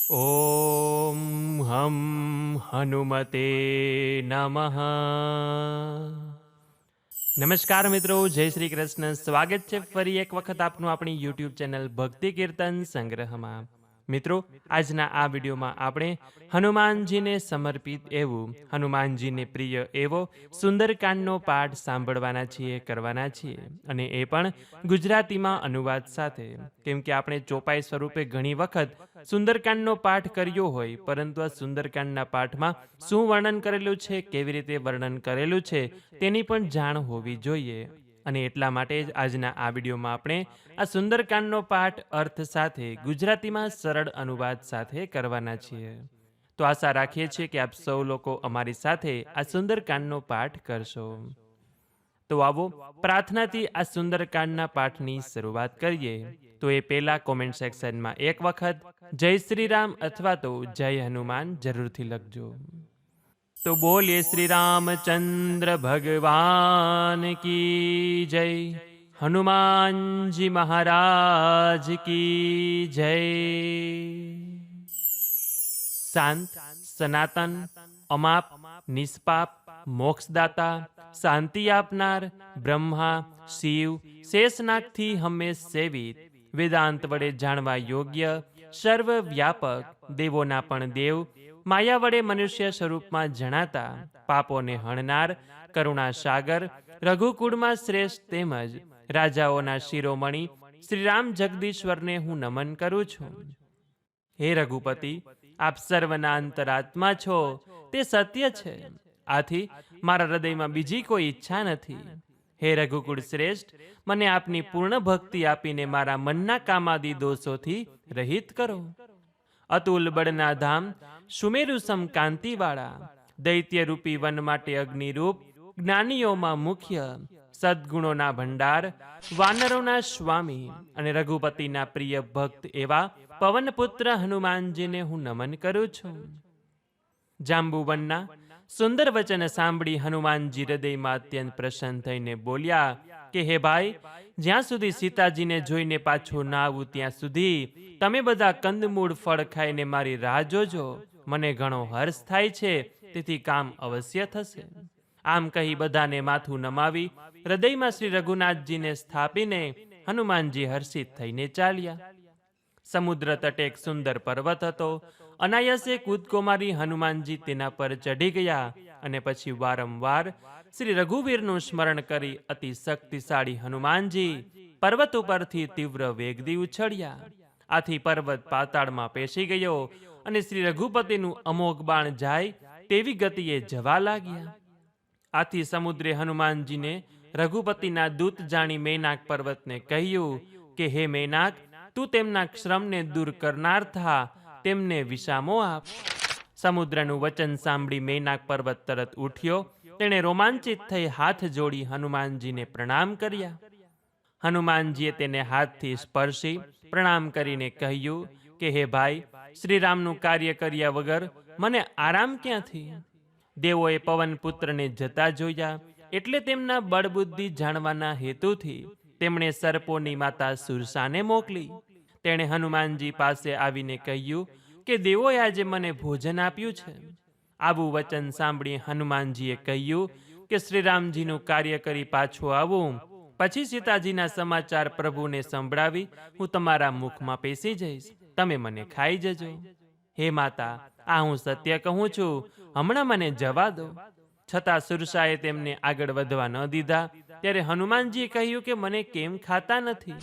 ઓમ હમ હનુમતે નમઃ. નમસ્કાર મિત્રો, જય શ્રી કૃષ્ણ. સ્વાગત છે ફરી એક વખત આપનું આપણી યુટ્યુબ ચેનલ ભક્તિ કીર્તન સંગ્રહમાં. મિત્રો, આજના આ વિડીયોમાં આપણે હનુમાનજીને સમર્પિત એવું, હનુમાનજીને પ્રિય એવો સુંદરકાંડનો પાઠ સાંભળવાના છીએ, કરવાના છીએ, અને એ પણ ગુજરાતીમાં અનુવાદ સાથે. કેમ કે આપણે ચોપાઈ સ્વરૂપે ઘણી વખત સુંદરકાંડનો પાઠ કર્યો હોય, પરંતુ આ સુંદરકાંડના પાઠમાં શું વર્ણન કરેલું છે, કેવી રીતે વર્ણન કરેલું છે, તેની પણ જાણ હોવી જોઈએ. અને એટલા માટે જ આજના આ વિડીયોમાં આપણે આ સુંદરકાંડનો પાઠ અર્થ સાથે ગુજરાતીમાં સરળ અનુવાદ સાથે કરવાના છીએ. તો આશા રાખીએ છીએ કે આપ સૌ લોકો અમારી સાથે આ સુંદરકાંડનો પાઠ કરશો. તો આવો પ્રાર્થનાથી આ સુંદરકાંડના પાઠની શરૂઆત કરીએ. તો એ પહેલા કોમેન્ટ સેક્શનમાં એક વખત જય શ્રી રામ અથવા તો જય હનુમાન જરૂરથી લખજો. તો બોલીએ શ્રી રામચંદ્ર ભગવાન કી જય, હનુમાનજી મહારાજ કી જય. શાંત, સનાતન, અમાપ, નિષ્પાપ, મોક્ષદાતા, શાંતિ આપનાર, બ્રહ્મા, શિવ, શેષનાગથી હંમેશ સેવિત, વેદાંત વડે જાણવા યોગ્ય, સર્વવ્યાપક, દેવોના પણ દેવ, માયા વડે મનુષ્ય સ્વરૂપમાં જણાતા, પાપોને હણનાર, કરુણા સાગર, રઘુકુળમાં શ્રેષ્ઠ તેમજ રાજાઓના શિરોમણી શ્રી રામ જગદીશ્વરને હું નમન કરું છું. હે રઘુપતિ, આપ સર્વના અંતરાત્મા છો, તે સત્ય છે. આથી મારા હૃદયમાં બીજી કોઈ ઈચ્છા નથી. હે રઘુકુળ શ્રેષ્ઠ, મને આપની પૂર્ણ ભક્તિ આપીને મારા મનના કામાદિ દોષોથી રહિત કરો. અતુલ બળના ધામ, સુમેરુ સમ કાંતિવાળા, દૈત્યરૂપી વન માટે અગ્નિરૂપ, જ્ઞાનીઓમાં મુખ્ય, સદ્ગુણોના ભંડાર, વાનરોના સ્વામી અને રઘુપતિના પ્રિય ભક્ત એવા પવનપુત્ર હનુમાનજીને હું નમન કરું છું. જાંબુવનના સુંદર વચન સાંભળી હનુમાનજી હૃદયમાં અત્યંત પ્રસન્ન થઈને બોલ્યા કે હે ભાઈ, જ્યાં સુધી સીતાજીને જોઈને પાછો ના આવું ત્યાં સુધી તમે બધા કંદમૂળ ફળ ખાઈને મારી રાહ જોજો. મને ઘણો હર્ષ થાય છે, તેથી કામ અવશ્ય થશે. આમ કહી બધાને માથું નમાવી હૃદયમાં શ્રી રઘુનાથજીને સ્થાપીને હનુમાનજી હર્ષિત થઈને ચાલ્યા. સમુદ્ર તટે એક સુંદર પર્વત હતો. અનાયાસે કૂદકો મારી હનુમાનજી તેના પર ચઢી ગયા અને પછી વારંવાર શ્રી રઘુવીરનું સ્મરણ કરી અતિ શક્તિશાળી હનુમાનજી પર્વત ઉપરથી તીવ્ર વેગથી ઉછળ્યા. આથી પર્વત પાતાળમાં પેસી ગયો અને શ્રી રઘુપતિનું અમોઘ બાણ જાય તેવી ગતિએ જવા લાગ્યા. આથી સમુદ્રે હનુમાનજીને રઘુપતિના દૂત જાણી મેનાક પર્વતને કહ્યું કે હે મેનાક, તું તેમના શ્રમને દૂર કરનાર થા, તેમને વિસામો આપ. સમુદ્રનું વચન સાંભળી મેનાક પર્વત તરત ઉઠ્યો. તેણે રોમાંચિત થઈ હાથ જોડી હનુમાનજીને પ્રણામ કર્યા. હનુમાનજીએ તેને હાથથી સ્પર્શી પ્રણામ કરીને કહ્યું કે હે ભાઈ, શ્રીરામનું કાર્ય કર્યા વગર મને આરામ ક્યાંથી? દેવોએ પવનપુત્રને જતા જોયા એટલે તેમના બળબુદ્ધિ જાણવાના હેતુથી તેમણે સર્પોની માતા સુરસાને મોકલી. તેણે હનુમાનજી પાસે આવીને કહ્યું કે દેવોએ આજે મને ભોજન આપ્યું છે. આવું વચન સાંભળી હનુમાનજીએ કહ્યું કે શ્રીરામજીનું કાર્ય કરી પાછું આવું, પછી સીતાજીના સમાચાર પ્રભુને સંભળાવી હું તમારા મુખમાં પેસી જઈશ. તમે મને ખાઈ જજો. હે માતા, આ હું સત્ય કહું છું, હમણાં મને જવા દો. છતાં સુરસાએ તેમને આગળ વધવા ન દીધા. ત્યારે હનુમાનજીએ કહ્યું કે મને કેમ ખાતા નથી?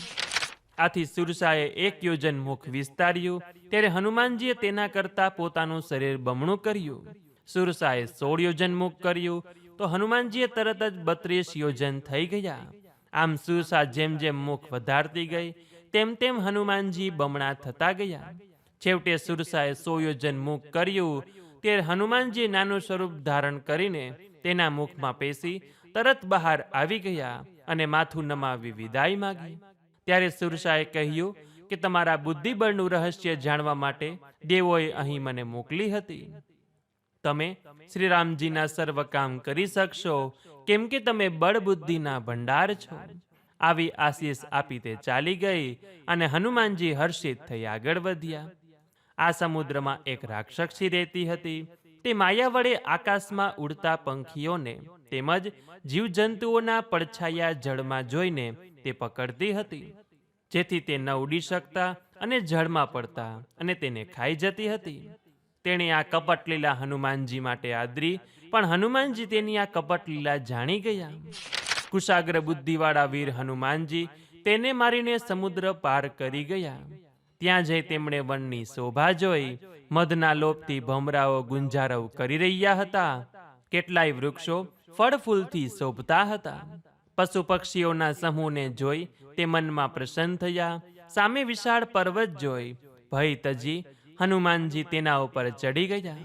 આથી સુરસાએ 1 યોજન મુખ વિસ્તાર્યું. ત્યારે હનુમાનજીએ તેના કરતાં પોતાનું શરીર બમણું કર્યું. સુરસાએ 16 યોજન મુખ કર્યું તો હનુમાનજીએ તરત જ 32 યોજન થઈ ગયા. આમ સુરસા જેમ જેમ મુખ વધારતી ગઈ તેમ તેમ હનુમાનજી બમણા થતા ગયા. છેવટે સુરસાએ 100 યોજન મુખ કર્યું. ત્યારે હનુમાનજી નાનું સ્વરૂપ ધારણ કરીને તેના મુખમાં પેસી તરત બહાર આવી ગયા અને માથું નમાવી વિદાય માગી. ત્યારે સુરસાએ કહ્યું કે તમારા બુદ્ધિબળનું રહસ્ય જાણવા માટે દેવોએ અહીં મને મોકલી હતી. તમે શ્રીરામજીના સર્વ કામ કરી શકશો, કેમ કે તમે બળબુદ્ધિના ભંડાર છો. આવી આશીષ આપી તે ચાલી ગઈ અને હનુમાનજી હર્ષિત થઈ આગળ વધ્યા. આ સમુદ્રમાં એક રાક્ષસી રહેતી હતી. તે માયા વડે આકાશમાં ઉડતા પંખીઓને તેમજ જીવજંતુઓના પડછાયા જળમાં જોઈને તે પકડતી હતી, જેથી તે ન ઉડી શકતા અને જળમાં પડતા અને તેને ખાઈ જતી હતી. તેણે આ કપટ લીલા હનુમાનજી માટે આદરી, પણ હનુમાનજી તેની આ કપટ લીલા જાણી ગયા. કુશાગ્ર બુદ્ધિવાળા વીર હનુમાનજી તેને મારીને સમુદ્ર પાર કરી ગયા. ત્યાં જઈ તેમણે વનની શોભા જોઈ. મધના લોભથી ભમરાઓ ગુંજારવ કરી રહ્યા હતા. કેટલાય વૃક્ષો ફળ ફૂલથી શોભતા હતા. પશુ પક્ષીઓના સમૂહને જોઈ તે મનમાં પ્રસન્ન થયા. સામે વિશાળ પર્વત જોઈ ભય તજી હનુમાનજી તેના ઉપર ચડી ગયા.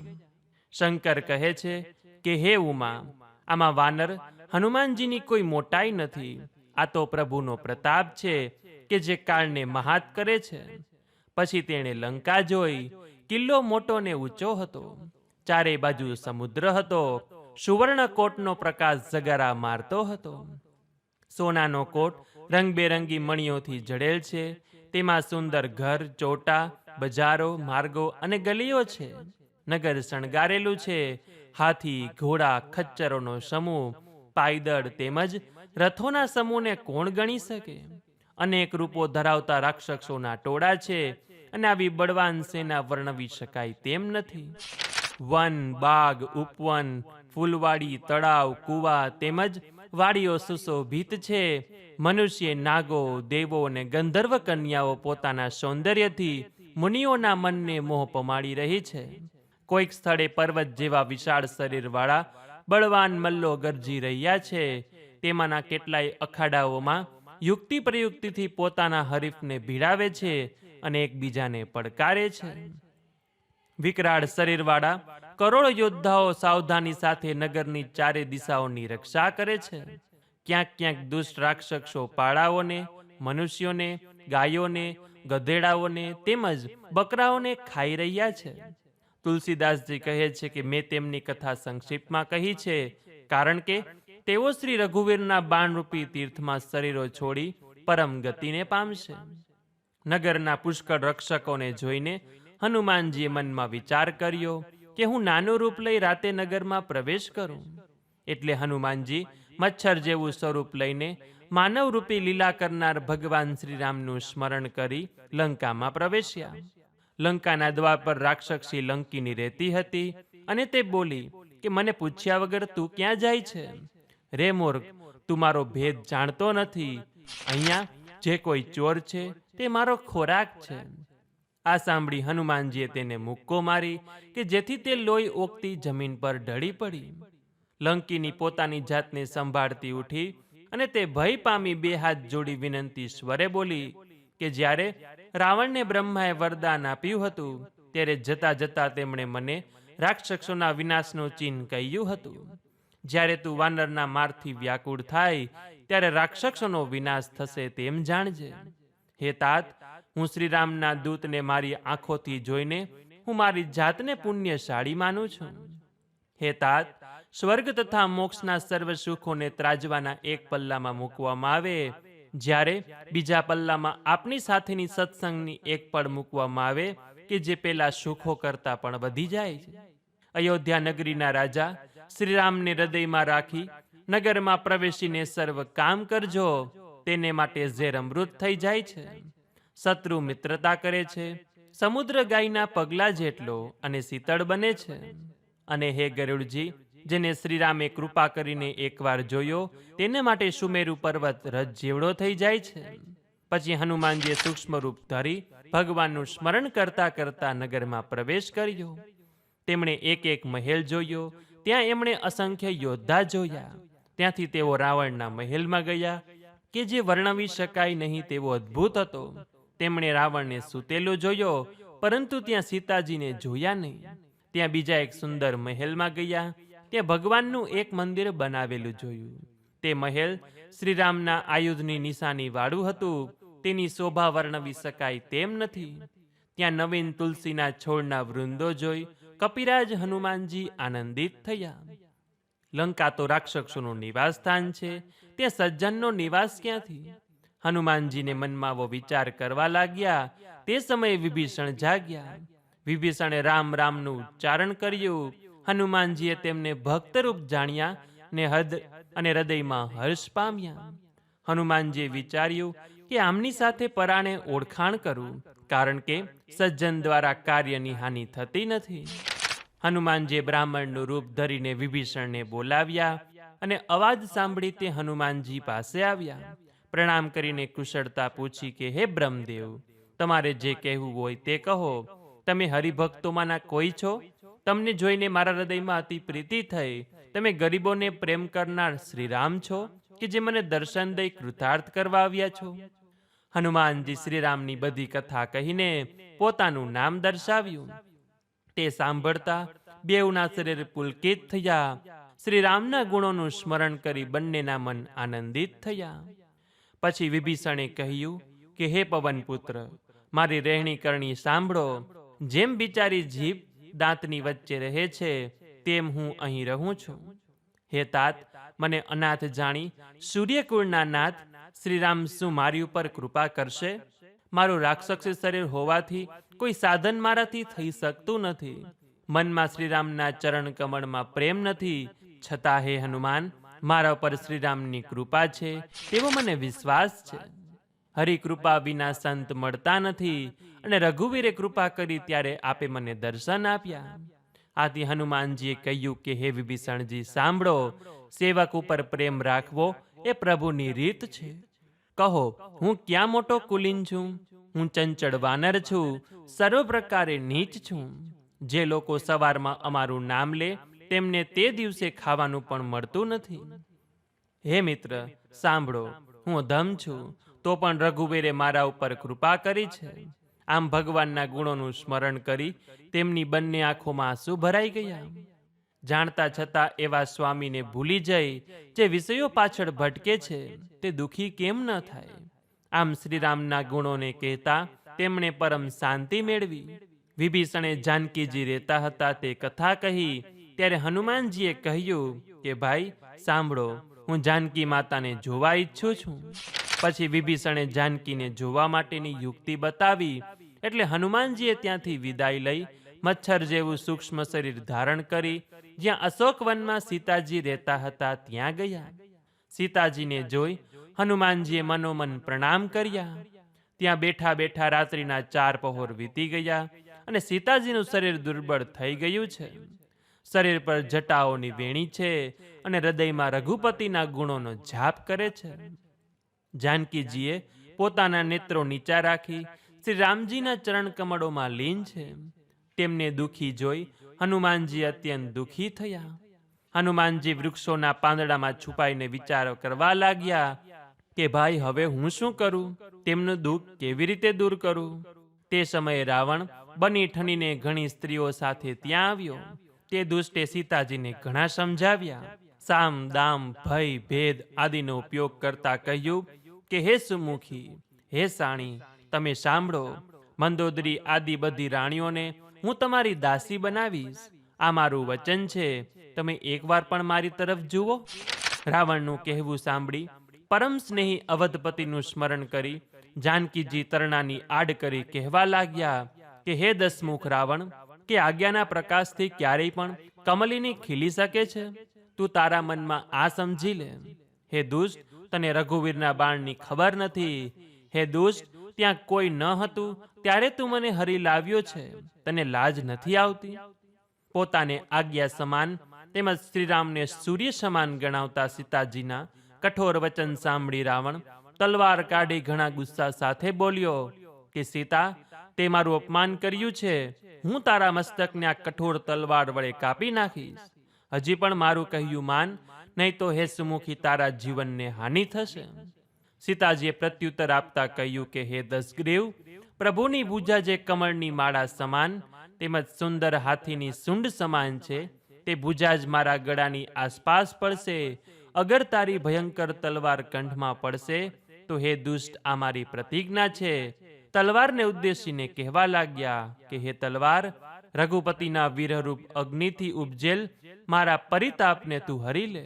શંકર કહે છે કે હે ઉમા, આમાં વાનર હનુમાનજીની કોઈ મોટાઈ નથી. આ તો પ્રભુનો પ્રતાપ છે કે જે કાળને મહાત કરે છે. પછી તેણે લંકા જોઈ. કિલ્લો મોટો ને ઊંચો હતો. ચારે બાજુ સમુદ્ર હતો. સુવર્ણ કોટનો પ્રકાશ જગારા મારતો હતો. સોનાનો કોટ રંગબેરંગી મણીઓથી જડેલ છે. તેમાં સુંદર ઘર, ચોટા, બજારો, માર્ગો અને ગલીઓ છે. નગર શણગારેલું છે. હાથી, ઘોડા, ખચ્ચરોનો સમૂહ, પાયદળ તેમજ રથોના સમૂહને કોણ ગણી શકે? અનેક રૂપો ધરાવતા રાક્ષસોના ટોળા છે, અને આવી બળવાન સેના વર્ણવી શકાય તેમ નથી. વન, બાગ, ઉપવન, ફૂલવાડી, તળાવ, કુવા તેમજ વાડીઓ સુશોભિત છે. મનુષ્ય, નાગો, દેવો અને ગંધર્વ કન્યાઓ પોતાના સૌંદર્યથી મુનિઓના મનને મોહ પમાડી રહી છે. કોઈક સ્થળે પર્વત જેવા વિશાળ શરીરવાળા બળવાન મલ્લો ગરજી રહ્યા છે. તેમાંના કેટલાય અખાડાઓમાં યુક્તિ પ્રયુક્તિથી પોતાના હરીફને ભીડાવે છે અને એકબીજાને પડકારે છે. વિકરાળ શરીરવાળા કરોડો યોદ્ધાઓ સાવધાની સાથે નગરની ચારે દિશાઓની રક્ષા કરે છે. ક્યાંક ક્યાંક દુષ્ટ રાક્ષસો પાડાઓને, મનુષ્યોને, ગાયોને, ગધેડાઓને તેમજ બકરાઓને ખાઈ રહ્યા છે. તુલસીદાસજી કહે છે કે મેં તેમની કથા સંક્ષિપ્તમાં કહી છે, કારણ કે તેઓ શ્રી રઘુવીરના બાણરૂપી તીર્થમાં શરીરો છોડી પરમ ગતિને પામશે. નગરના પુષ્કળ રક્ષકોને જોઈને હનુમાનજીએ મનમાં વિચાર કર્યો કે હું નાનું રૂપ લઈ રાતે નગરમાં પ્રવેશ કરું. એટલે હનુમાનજી મચ્છર જેવું સ્વરૂપ લઈને માનવરૂપી લીલા કરનાર ભગવાન શ્રીરામનું સ્મરણ કરી લંકામાં પ્રવેશ્યા. લંકાના દ્વાર પર રાક્ષસી લંકીની રહેતી હતી, અને તે બોલી કે મને પૂછ્યા વગર તું ક્યાં જાય છે? રે મૂર્ખ, તું મારો ભેદ જાણતો નથી. અહીંયા જે કોઈ ચોર છે તે મારો ખોરાક છે. આ સાંભળી હનુમાનજીએ તેને મુક્કો મારી કે જેથી તે લોહી ઓગતી જમીન પર ઢળી પડી. લંકીની પોતાની જાતને સંભાળતી ઉઠી અને તે ભય પામી બે હાથ જોડી વિનંતી સ્વરે બોલી કે જ્યારે રાવણને બ્રહ્માએ વરદાન આપ્યું હતું ત્યારે જતા જતા તેમણે મને રાક્ષસોના વિનાશનું ચિહ્ન કહ્યું હતું. જ્યારે તું વાનરના મારથી વ્યાકુળ થાય ત્યારે રાક્ષસોનો વિનાશ થશે તેમ જાણજે. હે તાત, હું શ્રીરામના દૂતને મારી આંખોથી જોઈને હું મારી જાતને પુણ્યશાળી માનું છું. હે તાત, સ્વર્ગ તથા મોક્ષના સર્વ સુખોને ત્રાજવાના એક પલ્લામાં મૂકવામાં આવે, જ્યારે બીજા પલ્લામાં આપની સાથેની સત્સંગની એક પળ મૂકવામાં આવે કે જે પેલા સુખો કરતા પણ વધી જાય છે. અયોધ્યા નગરીના રાજા શ્રીરામને હૃદયમાં રાખી નગરમાં પ્રવેશીને સર્વ કામ કરજો. તેને માટે ઝેર અમૃત થઈ જાય છે. શત્રુ મિત્રતા કરે છે, સમુદ્ર ગાયના પગલા જેટલો અને શીતળ બને છે. અને હે ગરુડજી, જેને શ્રીરામે કૃપા કરીને એકવાર જોયો તેને માટે સુમેરુ પર્વત રજ જેવડો થઈ જાય છે. પછી હનુમાનજીએ સૂક્ષ્મ રૂપ ધરી ભગવાનનું સ્મરણ કરતા કરતા નગરમાં પ્રવેશ કર્યો. તેમણે એક એક મહેલ જોયો. ત્યાં એમણે અસંખ્ય યોદ્ધા જોયા. ત્યાંથી તેઓ રાવણના મહેલમાં ગયા કે જે વર્ણવી શકાય નહીં તેવો અદ્ભુત હતો. તેમણે રાવણને સૂતેલો જોયો, પરંતુ ત્યાં સીતાજીને જોયા નહીં. ત્યાં બીજા એક સુંદર મહેલમાં ગયા. ત્યાં ભગવાનનું એક મંદિર બનાવેલું જોયું. તે મહેલ શ્રીરામના આયુધની નિશાની વાળું હતું. તેની શોભા વર્ણવી શકાય તેમ નથી. ત્યાં નવીન તુલસીના છોડના વૃંદો જોઈ કપિરાજ હનુમાનજી આનંદિત થયા. લંકા તો રાક્ષસોનું નિવાસ સ્થાન છે, ત્યાં સજ્જનનો નિવાસ ક્યાંથી? હનુમાનજીને મનમાં આવો વિચાર કરવા લાગ્યા. તે સમયે વિભીષણ જાગ્યા. વિભીષણે રામ રામનું ઉચ્ચારણ કર્યું. હનુમાનજીએ તેમને ભક્તરૂપ જાણ્યા ને હૃદયમાં હર્ષ પામ્યા. હનુમાનજીએ વિચાર્યું કે આમની સાથે પરાણે ઓળખાણ કરું, કારણ કે સજ્જન દ્વારા કાર્યની હાનિ થતી નથી. હનુમાનજીએ બ્રાહ્મણનું રૂપ ધરીને વિભીષણને બોલાવ્યા અને અવાજ સાંભળી તે હનુમાનજી પાસે આવ્યા. પ્રણામ કરીને કુશળતા પૂછી કે હે બ્રહ્મદેવ, તમારે જે કહેવું હોય તે કહો. તમે હરિભક્તોમાંના કોઈ છો? તમને જોઈને મારા હૃદયમાં અતિ પ્રીતિ થઈ. તમે ગરીબોને પ્રેમ કરનાર શ્રીરામ છો કે જે મને દર્શન દઈ કૃતાર્થ કરવા આવ્યા છો? હનુમાનજી શ્રીરામની બધી કથા કહીને પોતાનું નામ દર્શાવ્યું. તે સાંભળતા બેઉના શરીર પુલકિત થયા. શ્રીરામના ગુણોનું સ્મરણ કરી બંનેના મન આનંદિત થયા. પછી વિભીષણે કહ્યું કે હે પવનપુત્ર, મારી રહેણી કરણી સાંભળો. જેમ બિચારી જીભ દાંતની વચ્ચે રહે છે તેમ હું અહીં રહું છું. હે તાત, મને અનાથ જાણી સૂર્યકુળના નાથ શ્રીરામ શું મારી ઉપર કૃપા કરશે? મારું રાક્ષસી શરીર હોવાથી કોઈ સાધન મારાથી થઈ શકતું નથી. મનમાં શ્રીરામના ચરણ કમળમાં પ્રેમ નથી. છતાં હે હનુમાન, મારા ઉપર શ્રીરામની કૃપા છે તેવો મને વિશ્વાસ છે. હરિકૃપા વિના સંત મળતા નથી અને રઘુવીરે કૃપા કરી ત્યારે આપે મને દર્શન આપ્યા. આથી હનુમાનજીએ કહ્યું કે હે વિભીષણજી સાંભળો, સેવક ઉપર પ્રેમ રાખવો એ પ્રભુની રીત છે. કહો, હું ક્યાં મોટો કુલીન છું? હું ચંચળ વાનર છું, સર્વ પ્રકારે નીચ છું. જે લોકો સવારમાં અમારું નામ લે તેમને તે દિવસે ખાવાનું પણ મળતું નથી. હે મિત્ર સાંભળો, હું ધમ છું તો પણ રઘુવીરે મારા ઉપર કૃપા કરી છે. આમ ભગવાનના ગુણોનું સ્મરણ કરી તેમની બંને આંખોમાં આંસુ ભરાઈ ગયા. જાણતા છતાં એવા સ્વામીને ભૂલી જઈ જે વિષયો પાછળ ભટકે છે તે દુઃખી કેમ ન થાય? આમ શ્રીરામના ગુણોને કહેતા તેમણે પરમ શાંતિ મેળવી. વિભીષણે જાનકીજી રહેતા હતા તે કથા કહી ત્યારે હનુમાનજીએ કહ્યું કે ભાઈ સાંભળો, હું જાનકી માતાને જોવા ઈચ્છું છું. પછી વિભીષણે જાનકીને જોવા માટેની યુક્તિ બતાવી એટલે હનુમાનજીએ ત્યાંથી વિદાય લઈ મચ્છર જેવું સૂક્ષ્મ શરીર ધારણ કરી જ્યાં અશોકવનમાં સીતાજી રહેતા હતા ત્યાં ગયા. સીતાજીને જોઈ હનુમાનજીએ મનોમન પ્રણામ કર્યા. ત્યાં બેઠા બેઠા રાત્રિના 4 પહોર વીતી ગયા અને સીતાજીનું શરીર દુર્બળ થઈ ગયું છે. શરીર પર જટાઓની વેણી છે અને હૃદયમાં રઘુપતિના ગુણોનો જાપ કરે છે. જાનકીજીએ પોતાના નેત્રો નીચા રાખી શ્રી રામજીના ચરણ કમળોમાં લીન છે. તેમને દુઃખી જોઈ હનુમાનજી અત્યંત દુઃખી થયા. હનુમાનજી વૃક્ષોના પાંદડામાં છુપાઈને વિચારો કરવા લાગ્યા કે ભાઈ હવે હું શું કરું? તેમનું દુઃખ કેવી રીતે દૂર કરું? તે સમયે રાવણ બની ઠનીને ઘણી સ્ત્રીઓ સાથે ત્યાં આવ્યો. તે દુષ્ટે સીતાજીને ઘણા સમજાવ્યા. સામ દામ ભય ભેદ આદિનો ઉપયોગ કરતા કહ્યું કે હે સુમુખી, હે સાણી, તમે સાંભળો. મંદોદરી આદિ બધી રાણીઓને હું તમારી દાસી બનાવીશ. આ મારું વચન છે. તમે એકવાર પણ મારી તરફ જુઓ. રાવણનું કહેવું સાંભળી પરમ સ્નેહી અવધપતિનું સ્મરણ કરી જાનકીજી તરણાની આડ કરી કહેવા લાગ્યા કે હે દસમુખ રાવણ, કે આજ્ઞાના પ્રકાશથી ક્યારેય પણ કમલિની ખીલી શકે છે? તું તારા મનમાં આ સમજી લે. હે દુષ્ટ, તને રઘુવીરના બાણની ખબર નથી. હે દુષ્ટ, ત્યાં કોઈ ન હતું ત્યારે તું મને હરી લાવ્યો છે. તને લાજ નથી આવતી? પોતાને આજ્ઞા સમાન તેમજ શ્રીરામને સૂર્ય સમાન ગણાવતા સીતાજીના કઠોર વચન સાંભળી રાવણ તલવાર કાઢી ઘણા ગુસ્સા સાથે બોલ્યો કે સીતા, તે મારું અપમાન કર્યું છે. હું તારા મસ્તકને આ કઠોર તલવાર વડે કાપી નાખીશ. હજી પણ મારું કહ્યું માન, નહીં તો હે સુમુખી તારા જીવનને હાનિ થશે. સીતાજીએ પ્રત્યુત્તર આપતા કહ્યું કે હે દશગ્રીવ, પ્રભુની ભુજા જે કમળની માળા સમાન તેમજ સુંદર હાથીની સૂંઢ સમાન છે તે ભુજા જ મારા ગળાની આસપાસ પડશે. અગર તારી ભયંકર તલવાર કંઠમાં પડશે તો હે દુષ્ટ, આ મારી પ્રતિજ્ઞા છે. તલવારને ઉદ્દેશીને કહેવા લાગ્યા કે હે તલવાર, રઘુપતિના વીરરૂપ અગ્નિથી ઉપજેલ મારા પરિતાપને તું હરી લે.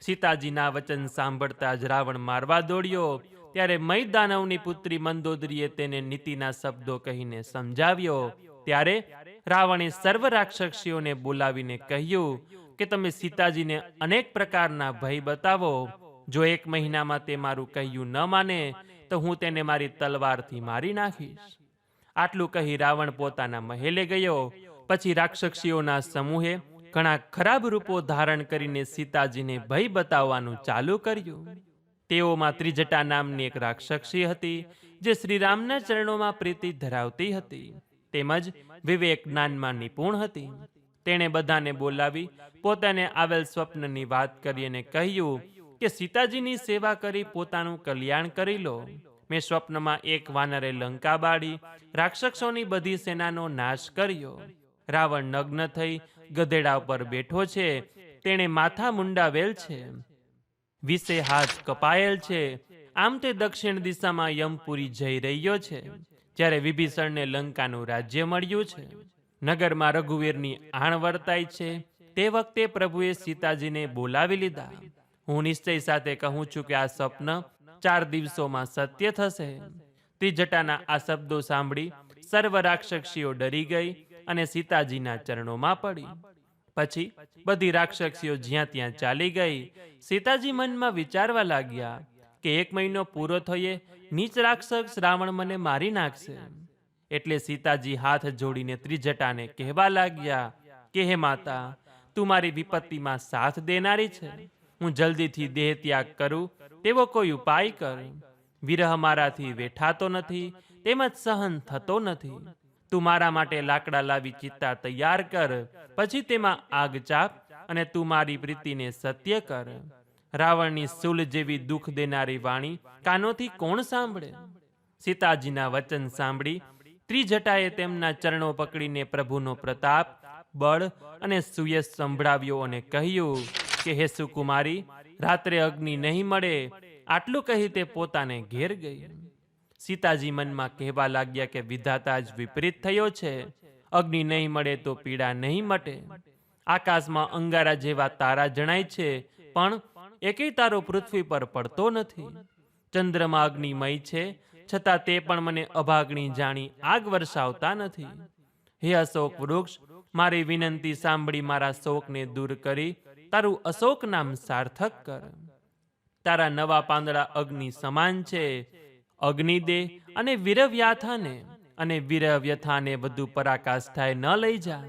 સીતાજીના વચન સાંભળતા જ રાવણ મારવા દોડ્યો. ત્યારે મય દાનવની પુત્રી મંદોદરીએ તેને નીતિના શબ્દો કહીને સમજાવ્યો. ત્યારે રાવણે સર્વ રાક્ષસીઓને બોલાવીને કહ્યું કે તમે સીતાજીને અનેક પ્રકારના ભય બતાવો. જો 1 મહિનામાં તે મારું કહ્યું ન માને તો હું તેને મારી તલવારથી મારી નાખીશ. આટલું કહી રાવણ પોતાના મહેલે ગયો. પછી રાક્ષસીઓના સમૂહે ઘણા ખરાબ રૂપો ધારણ કરીને સીતાજીને ભય બતાવવાનું ચાલુ કર્યું. તેઓમાં ત્રિજટા નામની એક રાક્ષસી હતી, જે શ્રીરામના ચરણોમાં પ્રીતિ ધરાવતી હતી, તેમજ વિવેક જ્ઞાનમાં નિપુણ હતી. તેણે બધાને બોલાવી પોતાને આવેલ સ્વપ્નની વાત કરી અને કહ્યું કે સીતાજીની સેવા કરી પોતાનું કલ્યાણ કરી લો. મેં સ્વપ્નમાં એક વાનરે લંકા બાળી રાક્ષસોની બધી સેનાનો નાશ કર્યો. રાવણ નગ્ન થઈ ગધેડા ઉપર બેઠો છે. તેણે માથા મુંડાવેલ છે, 20 હાથ કપાયેલ છે. આમ તે દક્ષિણ દિશામાં યમપુરી જઈ રહ્યો છે. જ્યારે વિભીષણને લંકાનું રાજ્ય મળ્યું છે. નગરમાં રઘુવીરની આણ વર્તાય છે. તે વખતે પ્રભુએ સીતાજીને બોલાવી લીધા. હું નિશ્ચય સાથે કહું છું કે આ સ્વપ્ન 4 દિવસોમાં સત્ય થશે. ત્રિજટાના આ શબ્દો સાંભળી સર્વ રાક્ષસીઓ ડરી ગઈ અને સીતાજીના ચરણોમાં પડી. પછી બધી રાક્ષસીઓ જ્યાં ત્યાં ચાલી ગઈ. સીતાજી મનમાં વિચારવા લાગ્યા કે 1 મહિનો પૂરો થયે નીચ રાક્ષસ રાવણ મને મારી નાખશે. એટલે સીતાજી હાથ જોડીને ત્રિજટાને કહેવા લાગ્યા કે હે માતા, તું મારી વિપત્તિમાં સાથ દેનારી છે. હું જલ્દીથી દેહ ત્યાગ કરું તેવો કોઈ ઉપાય કર. વિરહ મારાથી વેઠાતો નથી, તેમજ સહન થતો નથી. તું મારા માટે લાકડા લાવી ચિત્તા તૈયાર કર. પછી તેમાં આગ ચાપ અને તું મારી પ્રીતિને સત્ય કર. રાવણની સૂલ જેવી દુઃખ દેનારી વાણી કાનોથી કોણ સાંભળે? સીતાજીના વચન સાંભળી ત્રિજટાએ તેમના ચરણો પકડીને પ્રભુનો પ્રતાપ, બળ અને સુયશ સંભળાવ્યો અને કહ્યું કે હે સુકુમારી, રાત્રે અગ્નિ નહીં મળે. આટલું કહી તે પોતાને ઘેર ગઈ. સીતાજી મનમાં કહેવા લાગ્યા કે વિધાતા જ વિપરીત થયો છે. અગ્નિ નહીં મળે તો પીડા નહીં મટે. આકાશમાં અંગારા જેવા તારા જણાય છે, પણ એકેય તારો પૃથ્વી પર પડતો નથી. ચંદ્રમાં અગ્નિમય છે, છતાં તે પણ મને અભાગણી જાણી આગ વરસાવતા નથી. હે અશોક વૃક્ષ, મારી વિનંતી સાંભળી મારા શોકને દૂર કરી તારું અશોક નામ સાર્થક કર. તારા નવા પાંદડા અગ્નિ સમાન છે. અગ્નિ દે અને વીરવ્યાથાને અને વીરવ્યથાને વધુ પરાકાષ્ઠાએ ન લઈ જા.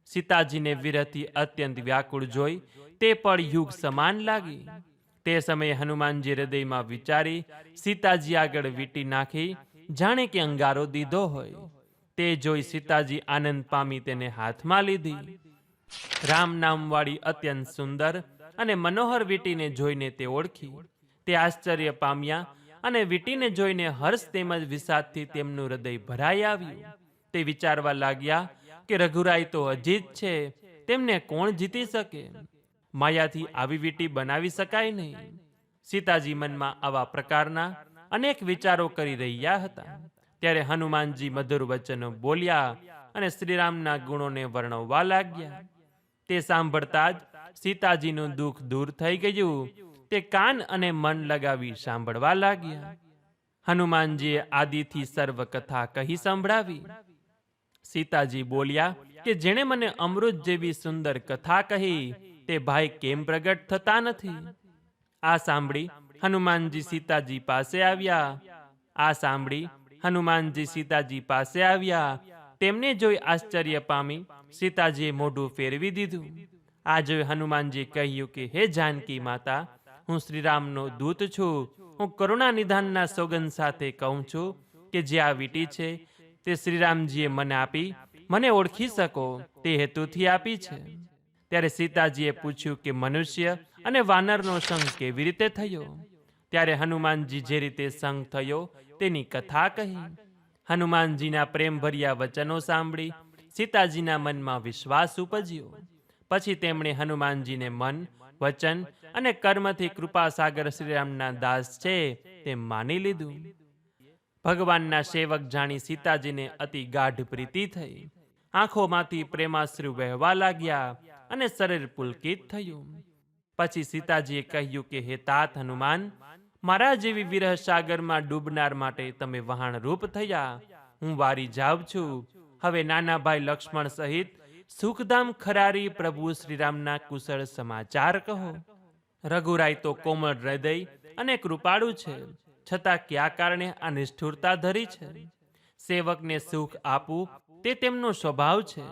સીતાજીને વિરહથી અત્યંત વ્યાકુળ જોઈ તે પણ યુગ સમાન લાગી. તે સમયે હનુમાનજી હૃદયમાં વિચારી સીતાજી આગળ વીંટી નાખી, જાણે કે અંગારો દીધો હોય. તે જોઈ સીતાજી આનંદ પામી તેને હાથમાં લીધી. રામ નામવાળી અત્યંત સુંદર અને મનોહર વીંટીને જોઈને તે ઓળખી. તે આશ્ચર્ય પામ્યા અને વીંટીને જોઈને હર્ષ તેમજ વિષાદથી તેમનું હૃદય ભરાઈ આવ્યું. તે વિચારવા લાગ્યા કે રઘુરાય તો અજીત છે, તેમને કોણ જીતી શકે? માયાથી આવી વીંટી બનાવી શકાય નહીં. સીતાજી મનમાં આવા પ્રકારના અનેક વિચારો કરી રહ્યા હતા. ત્યારે હનુમાનજી મધુર વચનો બોલ્યા અને શ્રીરામના ગુણોને વર્ણવવા લાગ્યા. તે સાંભળતા જ સીતાજીનું દુઃખ દૂર થઈ ગયું. તે કાન અને મન લગાવી સાંભળવા લાગ્યા. હનુમાનજીએ આદિથી સર્વ કથા કહી સંભળાવી. સીતાજી બોલ્યા કે જેણે મને અમૃત જેવી સુંદર કથા કહી તે ભાઈ કેમ પ્રગટ થતા નથી? આ સાંભળી હનુમાનજી સીતાજી પાસે આવ્યા. તેમને જોઈ આશ્ચર્ય પામી સીતાજીએ મોઢું ફેરવી દીધું. આ જોઈ હનુમાનજી કહ્યું કે હે જાનકી માતા, હું શ્રીરામનો દૂત છું. હું કરુણા નિધાનના સોગંદ સાથે કહું છું કે જે આ વીંટી છે તે શ્રીરામજીએ મને આપી. મને ઓળખી શકો તે હેતુથી આપી છે. ત્યારે સીતાજીએ પૂછ્યું કે મનુષ્ય અને વાનરનો સંગ કેવી રીતે થયો? ત્યારે હનુમાનજી જે રીતે સંગ થયો તેની કથા કહી. હનુમાનજીના પ્રેમભર્યા વચનો સાંભળી સીતાજીના મનમાં વિશ્વાસ ઉપજ્યો. પછી તેમણે હનુમાનજીને મન, વચન અને કર્મથી કૃપાસાગર શ્રીરામના દાસ છે તેમ માની લીધું. ભગવાનના સેવક જાણી સીતાજીને અતિ ગાઢ પ્રીતિ થઈ. આંખોમાંથી પ્રેમાશ્રુ વહેવા લાગ્યા અને શરીર પુલકિત થયું. પછી સીતાજીએ કહ્યું કે હે તાત હનુમાન, મારા જેવી વિરહ સાગરમાં ડૂબનાર માટે તમે વહાણ રૂપ થયા. હું વારી જાઉં છું. હવે નાના ભાઈ લક્ષ્મણ સહિત સુખધામ ખરારી પ્રભુ શ્રીરામના કુશળ સમાચાર કહો. રઘુરાય તો કોમળ હૃદય અને કૃપાળુ છે, છતાં કયા કારણે આ નિષ્ઠુરતા ધરી છે? સેવકને સુખ આપવું તે તેમનો સ્વભાવ છે.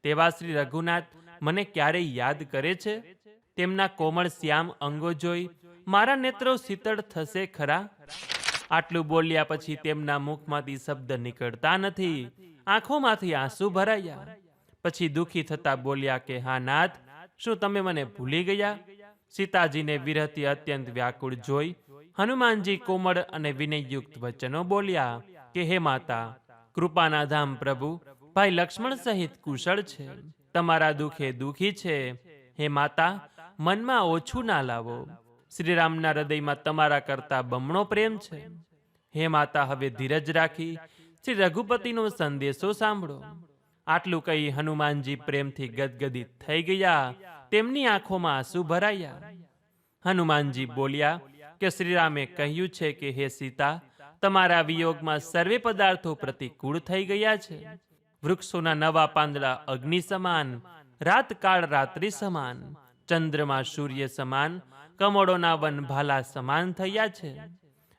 તેવા શ્રી રઘુનાથ મને ક્યારેય યાદ કરે છે? તેમના કોમળ શ્યામ અંગો જોઈ મારા નેત્રો શીતળ થશે ખરા? આટલું બોલ્યા પછી તેમના મુખમાંથી શબ્દ નીકળતા નથી. આંખોમાંથી આંસુ ભરાયા. પછી દુઃખી થતા બોલ્યા કે હા નાથ, શું તમે મને ભૂલી ગયા? સીતાજીને વિરહથી અત્યંત વ્યાકુળ જોઈ હનુમાનજી કોમળ અને વિનયયુક્ત વચનો બોલ્યા કે હે માતા, કૃપાના ધામ પ્રભુ ભાઈ લક્ષ્મણ સહિત કુશળ છે, તમારા દુઃખે દુઃખી છે. હે માતા, મનમાં ઓછું ના લાવો. શ્રીરામના હૃદયમાં તમારા કરતા બમણો પ્રેમ છે. હે માતા, હવે ધીરજ રાખી શ્રી રઘુપતિનો સંદેશો સાંભળો. આટલું કહી હનુમાનજી પ્રેમથી ગદગદિત થઈ ગયા. તેમની આંખોમાં આંસુ ભરાયા. હનુમાનજી બોલ્યા કે શ્રીરામે કહ્યું છે કે હે સીતા, તમારા વિયોગમાં સર્વે પદાર્થો પ્રતિકૂળ થઈ ગયા છે. વૃક્ષોના નવા પાંદડા અગ્નિ સમાન, રાત કાળ રાત્રિ સમાન, ચંદ્રમા સૂર્ય સમાન, કમળોના વન ભાલા સમાન થયા છે.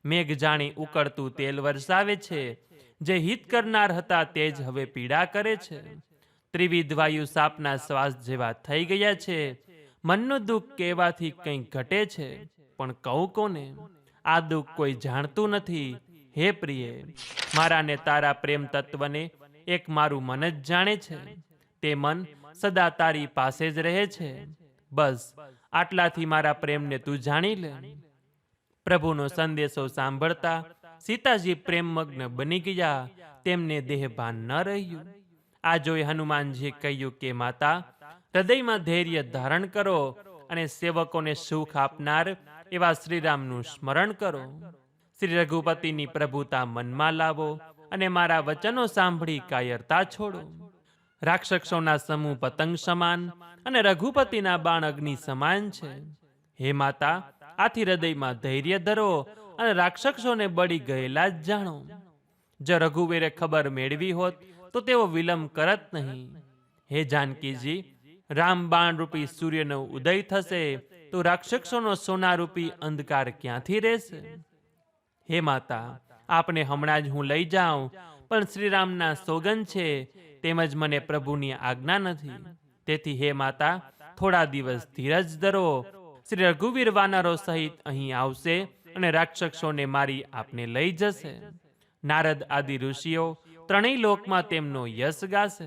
મેઘ જાણી ઉકળતું તેલ વરસાવે છે. જે હિત કરનાર હતા તે જ હવે પીડા કરે છે. ત્રિવિધ વાયુ સાપના શ્વાસ જેવા થઈ ગયા છે. મનનું દુઃખ કહેવાથી કંઈક ઘટે છે, પણ કહું કોને? આ દુઃખ કોઈ જાણતું નથી. હે પ્રિય, મારા ને તારા પ્રેમ તત્વને એક મારું મન જ જાણે છે. તે મન સદા તારી પાસે જ રહે છે. બસ આટલાથી મારા પ્રેમને તું જાણી લે. પ્રભુનો સંદેશો સાંભળતા સીતાજી પ્રેમમગ્ન બની ગયા. તેમને દેહભાન ન રહ્યું. આ જોઈ હનુમાનજીએ કહ્યું કે માતા, હૃદયમાં ધૈર્ય ધારણ કરો અને સેવકોને સુખ આપનાર એવા શ્રીરામનું સ્મરણ કરો. શ્રી રઘુપતિની પ્રભુતા મનમાં લાવો અને મારા વચનો સાંભળી કાયરતા છોડો. રાક્ષસોના સમૂહ પતંગ સમાન અને રઘુપતિના બાણ અગ્નિ સમાન છે. હે માતા, આથી હૃદયમાં ધૈર્ય ધરો અને રાક્ષસોને બળી ગયેલા જ જાણો. જો રઘુવીરે ખબર મેળવી હોત તો તેઓ વિલંબ કરત નહીં. હે જાનકીજી, રામ બાણ રૂપી સૂર્યનો ઉદય થશે તો રાક્ષસોનો સોનારૂપી અંધકાર ક્યાંથી રહેશે? હે માતા, આપને હમણાં જ હું લઈ જાઉં, પણ શ્રીરામના સોગંદ છે તેમજ મને પ્રભુની આજ્ઞા નથી. તેથી હે માતા, થોડા દિવસ ધીરજ ધરો. શ્રી રઘુવીર વાનરો સહિત અહીં આવશે અને રાક્ષસોને મારી આપને લઈ જશે. નારદ આદિ ઋષિઓ ત્રણેય લોકમાં તેમનો યશ ગાશે.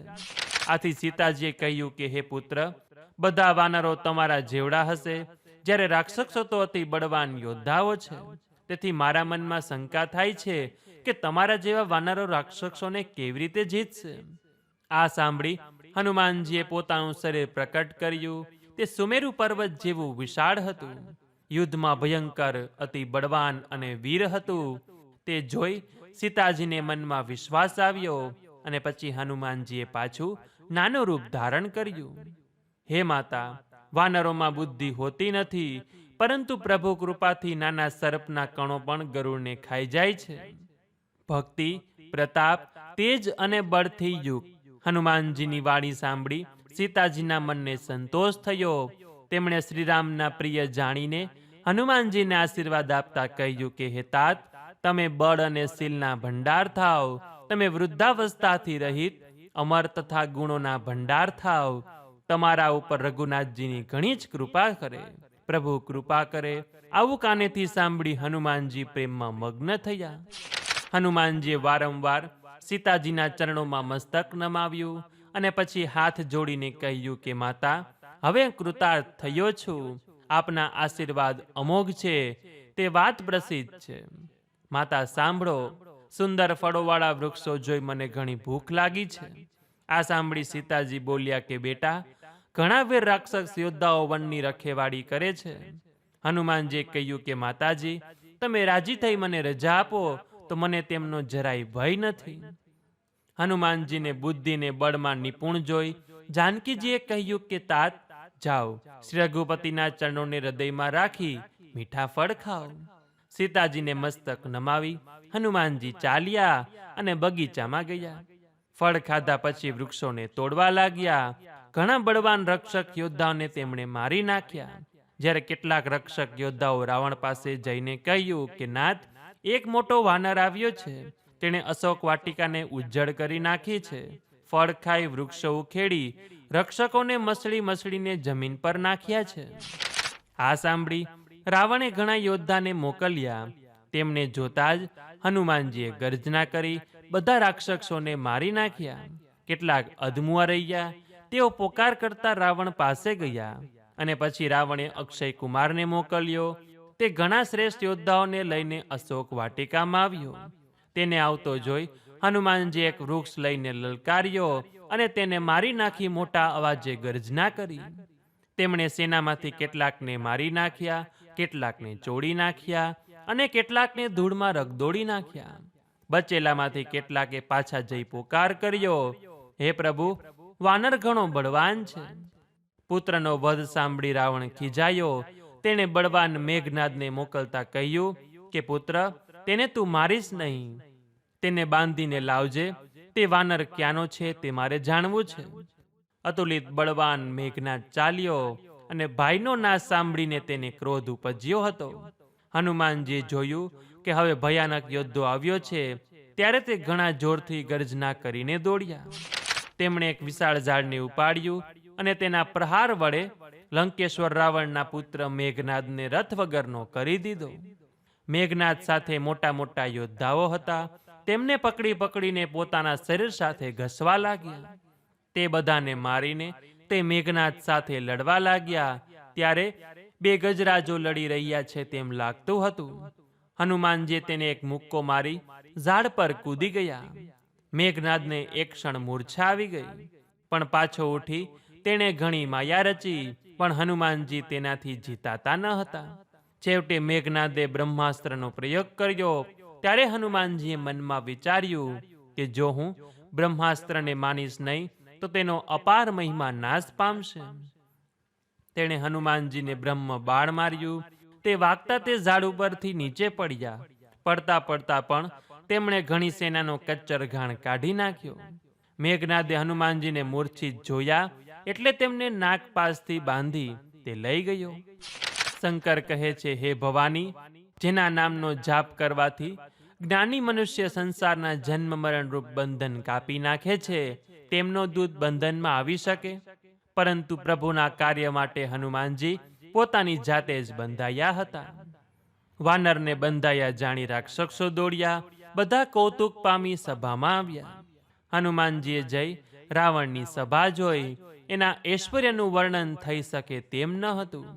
આથી સીતાજીએ કહ્યું કે હે પુત્ર, બધા વાનરો તમારા જેવડા હશે, જ્યારે રાક્ષસો તો અતિ બળવાન યોદ્ધાઓ છે. તેથી મારા મનમાં શંકા થાય છે કે તમારા જેવા વાનરો રાક્ષસોને કેવી રીતે જીતશે? આ સાંભળી હનુમાનજીએ પોતાનું શરીર પ્રકટ કર્યું. તે સુમેરુ પર્વત જેવું વિશાળ હતું. યુદ્ધમાં ભયંકર, અતિ બળવાન અને વીર હતું. તે જોઈ સીતાજીને મનમાં વિશ્વાસ આવ્યો અને પછી હનુમાનજીએ પાછું નાનું રૂપ ધારણ કર્યું. હે માતા, વાનરોમાં બુદ્ધિ હોતી નથી, પરંતુ પ્રભુ કૃપાથી નાના સર્પના કણો પણ ગરુડને ખાઈ જાય છે. ભક્તિ, પ્રતાપ, તેજ અને બળથી યુક્ત હનુમાનજીની વાણી સાંભળી સીતાજીના મનને સંતોષ થયો. તેમણે શ્રીરામના પ્રિય જાણીને હનુમાનજીને આશીર્વાદ આપતા કહ્યું કે હે તાત, તમે બળ અને શીલના ભંડાર થાવ. તમે વૃદ્ધાવસ્થાથી રહિત, અમર તથા ગુણોના ભંડાર થાવ. તમારા ઉપર રઘુનાથજીની ઘણી જ કૃપા કરે. પ્રભુ કૃપા કરે. આવું કાનેથી સાંભળી હનુમાનજી પ્રેમમાં મગ્ન થયા. હનુમાનજીએ વારંવાર સીતાજીના ચરણોમાં મસ્તક નમાવ્યું અને પછી હાથ જોડીને કહ્યું કે માતા, હવે કૃતાર્થ થયો છું. આપના આશીર્વાદ અમોઘ છે, તે વાત પ્રસિદ્ધ છે. માતા સાંભળો, સુંદર ફળોવાળા વૃક્ષો જોઈ મને ઘણી ભૂખ લાગી છે. આ સાંભળી સીતાજી બોલ્યા કે બેટા, ઘણા વીર રાક્ષસ યોદ્ધાઓ વનની રખેવાળી કરે છે. હનુમાનજીએ કહ્યું કે માતાજી, તમે રાજી થઈ મને રજા આપો તો મને તેમનો જરાય ભય નથી. હનુમાનજીને બુદ્ધિને બળમાં નિપુણ જોઈ જાનકીજીએ કહ્યું કે તાત, જાઓ, શ્રી રઘુપતિના ચરણોને હૃદયમાં રાખી મીઠા ફળ ખાઓ. સીતાજીને મસ્તક નમાવી હનુમાનજી ચાલ્યા અને બગીચામાં ગયા. ફળ ખાધા પછી વૃક્ષોને તોડવા લાગ્યા. ઘણા બળવાન રક્ષક યોદ્ધાઓને તેમણે મારી નાખ્યા. જ્યારે કેટલાક રક્ષક યોદ્ધાઓ રાવણ પાસે જઈને કહ્યું કે નાથ, એક મોટો વાનર આવ્યો છે. તેણે અશોક વાટિકાને ઉજ્જડ કરી નાખી છે. ફળ ખાઈ વૃક્ષો ઉખેડી રક્ષકોને મસળીને જમીન પર નાખ્યા છે. આ સાંભળી રાવણે ઘણા યોદ્ધાને મોકલ્યા. તેમને જોતા જ હનુમાનજીએ ગર્જના કરી બધા રાક્ષસોને મારી નાખ્યા. કેટલાક અધમુઆ રહ્યા. તેઓ પોકાર કરતા રાવણ પાસે ગયા અને પછી રાવણે અક્ષય કુમારને મોકલ્યો. તે ઘણા શ્રેષ્ઠ યોદ્ધાઓને લઈને અશોક વાટિકામાં આવ્યો. તેને આવતો જોઈ હનુમાનજી એક વૃક્ષ લઈને લલકાર્યો અને તેને મારી નાખી મોટા અવાજે ગર્જના કરી. તેમણે સેનામાંથી કેટલાકને મારી નાખ્યા, કેટલાકને ચોડી નાખ્યા અને કેટલાકને ધૂળમાં રગદોડી નાખ્યા. બચેલામાંથી કેટલાકે પાછા જઈ પોકાર કર્યો, હે પ્રભુ, વાનર ઘણો બળવાન છે. પુત્રનો વધ સાંભળી રાવણ ખીજાયો. તેણે બળવાન મેઘનાદને મોકલતા કહ્યું કે પુત્ર, તેને તું મારીશ નહીં. તેને બાંધીને લાવજે. તે વાનર ક્યાંનો છે તે મારે જાણવું છે. અતુલિત બળવાન મેઘનાદ ચાલ્યો અને ભાઈનો નાશ સાંભળીને તેને ક્રોધ ઉપજ્યો હતો. હનુમાનજીએ જોયું કે હવે ભયાનક યોદ્ધો આવ્યો છે, ત્યારે તે ઘણા જોરથી ગર્જના કરીને દોડ્યા. તેમણે એક વિશાળ ઝાડને ઉપાડ્યું અને તેના પ્રહાર વડે લંકેશ્વર રાવણના પુત્ર મેઘનાદને રથ વગરનો કરી દીધો. મેઘનાદ સાથે મોટા મોટા યોદ્ધાઓ હતા. તેમને પકડીને પોતાના શરીર સાથે ઘસવા લાગ્યા. તે બધાને મારીને તે મેઘનાદ સાથે લડવા લાગ્યા. ત્યારે બે ગજરાજો લડી રહ્યા છે તેમ લાગતું હતું. હનુમાનજીએ તેને એક મુક્કો મારી ઝાડ પર કૂદી ગયા. મેઘનાદને એક ક્ષણ મૂર્છા આવી ગઈ, પણ પાછો ઉઠી તેણે ઘણી માયા રચી, પણ હનુમાનજી તેનાથી જીતાતા ન હતા. છેવટે મેઘનાદે બ્રહ્માસ્ત્રનો પ્રયોગ કર્યો. ત્યારે હનુમાનજીએ મનમાં વિચાર્યું કે જો હું બ્રહ્માસ્ત્રને માનીશ નહીં તો તેનો અપાર મહિમા નાશ પામશે. તેણે હનુમાનજીને બ્રહ્મ બાણ માર્યું. તે વાગતા તે ઝાડ ઉપરથી નીચે પડ્યા. પડતા પણ તેમણે ઘણી સેનાનો કચ્ચર ઘાણ કાઢી નાખ્યો. મેઘનાદે હનુમાનજીને મૂર્છિત જોયા એટલે તેમને નાક પાસથી બાંધી તે લઈ ગયો. શંકર કહે છે, હે ભવાની, જેના નામનો જાપ કરવાથી જ્ઞાની મનુષ્ય સંસારના જન્મ મરણ રૂપ બંધન કાપી નાખે છે, તેમનો દૂત બંધનમાં આવી શકે? પરંતુ પ્રભુના કાર્ય માટે હનુમાનજી પોતાની જાતે જ બંધાયા હતા. વાનરને બંધાયા જાણી રાક્ષસો દોડ્યા. બધા કૌતુક પામી સભામાં આવ્યા. હનુમાનજીએ જઈ રાવણની સભા જોઈ. એના ઐશ્વર્યનું વર્ણન થઈ શકે તેમ ન હતું.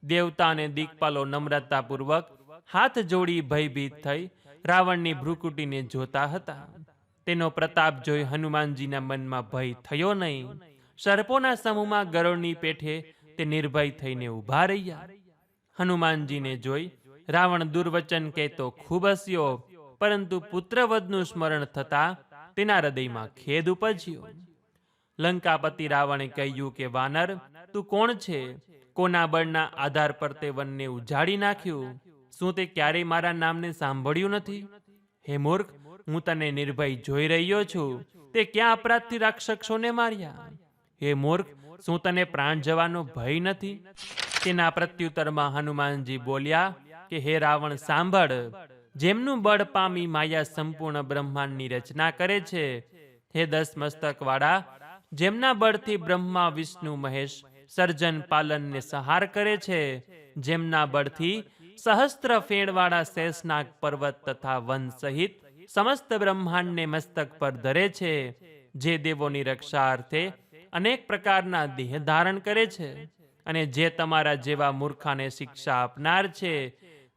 દેવતા અને દિક્પાલો નમ્રતાપૂર્વક હાથ જોડી ભયભીત થઈ રાવણની ભ્રુકુટીને જોતા હતા. તેનો પ્રતાપ જોઈ હનુમાનજીના મનમાં ભય થયો નહીં. સર્પોના સમૂહમાં ગરુડની પેઠે તે નિર્ભય થઈને ઊભા રહ્યા. હનુમાનજીને જોઈ રાવણ દુર્વચન કહેતો ખૂબ હસ્યો, પરંતુ પુત્રવધનું સ્મરણ થતા તેના હૃદયમાં ખેદ ઉપજ્યો. લંકાપતિ રાવણે કહ્યું કે વાનર, તું કોણ છે? કોના બળના આધાર પર તે વનને ઉજાડી નાખ્યું? શું તે ક્યારેય મારા નામને સાંભળ્યું નથી? હે મૂર્ખ, હું તને નિર્ભય જોઈ રહ્યો છું. તે ક્યાં અપરાધથી રાક્ષસોને માર્યા? હે મૂર્ખ, શું તને પ્રાણ જવાનો ભય નથી? તેના પ્રત્યુત્તરમાં હનુમાનજી બોલ્યા કે હે રાવણ, સાંભળ. જેમનું બળ પામી માયા સંપૂર્ણ બ્રહ્માંડની રચના કરે છે, હે 10 મસ્તકવાળા, જેમના બળથી બ્રહ્મા વિષ્ણુ મહેશ સર્જન પાલનને સહાર કરે છે, જેમના બળથી સહસ્ત્ર ફેણવાળા શેષનાગ પર્વત તથા વન સહિત સમસ્ત બ્રહ્માંડને મસ્તક પર ધરે છે, જે દેવોની રક્ષા અર્થે અનેક પ્રકારના દેહ ધારણ કરે છે, અને જે તમારા જેવા મૂર્ખાને શિક્ષા આપનાર છે,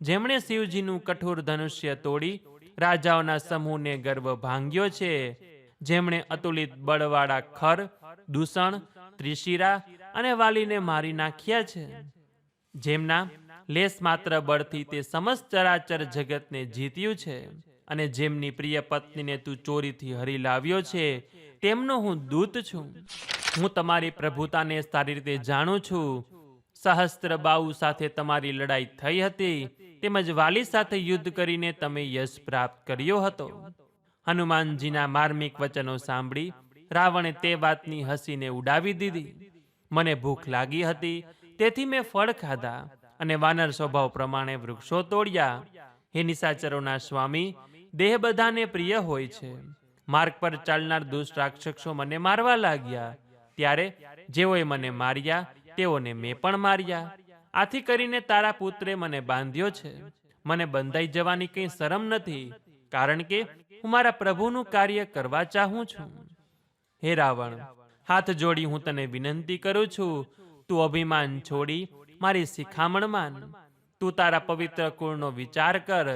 જેમણે શિવજીનું કઠોર ધનુષ્ય તોડી રાજાઓના સમૂહને ગર્વ ભાંગ્યો છે, જેમણે અતુલિત બળવાળા ખર, દૂષણ, ત્રિશિરા અને વાલીને મારી નાખ્યા છે, જેમના લેસ માત્ર બળથી તે સમસ્ત ચરાચર જગતને જીત્યું છે, અને જેમની પ્રિય પત્નીને તું ચોરીથી હરી લાવ્યો છે, તેમનો હું દૂત છું. હું તમારી પ્રભુતાને સારી રીતે જાણું છું. સહસ્ત્ર બાહુ સાથે તમારી લડાઈ થઈ હતી, તેમજ વાલી સાથે યુદ્ધ કરીને તમે યશ પ્રાપ્ત કર્યો હતો. હનુમાનજીના માર્મિક વચનો સાંભળી રાવણે તે વાતની હસીને ઉડાવી દીધી. મને ભૂખ લાગી હતી, તેથી મેં ફળ ખાધા અને વાનર સ્વભાવ પ્રમાણે વૃક્ષો તોડ્યા. હે નિશાચરોના સ્વામી, દેહ બધાને પ્રિય હોય છે. માર્ગ પર ચાલનાર દુષ્ટ રાક્ષસો મને મારવા લાગ્યા. ત્યારે જેઓએ મને માર્યા તેઓને મેં પણ માર્યા. આથી કરીને તારા પુત્રે મને બાંધ્યો છે. મને બંધાઈ જવાની કંઈ શરમ નથી, કારણ કે હું મારા પ્રભુનું કાર્ય કરવા ચાહું છું. હે રાવણ, હાથ જોડી હું તને વિનંતી કરું છું, તું અભિમાન છોડી મારી શિખામણ માન. તું તારા પવિત્ર કુળનો વિચાર કર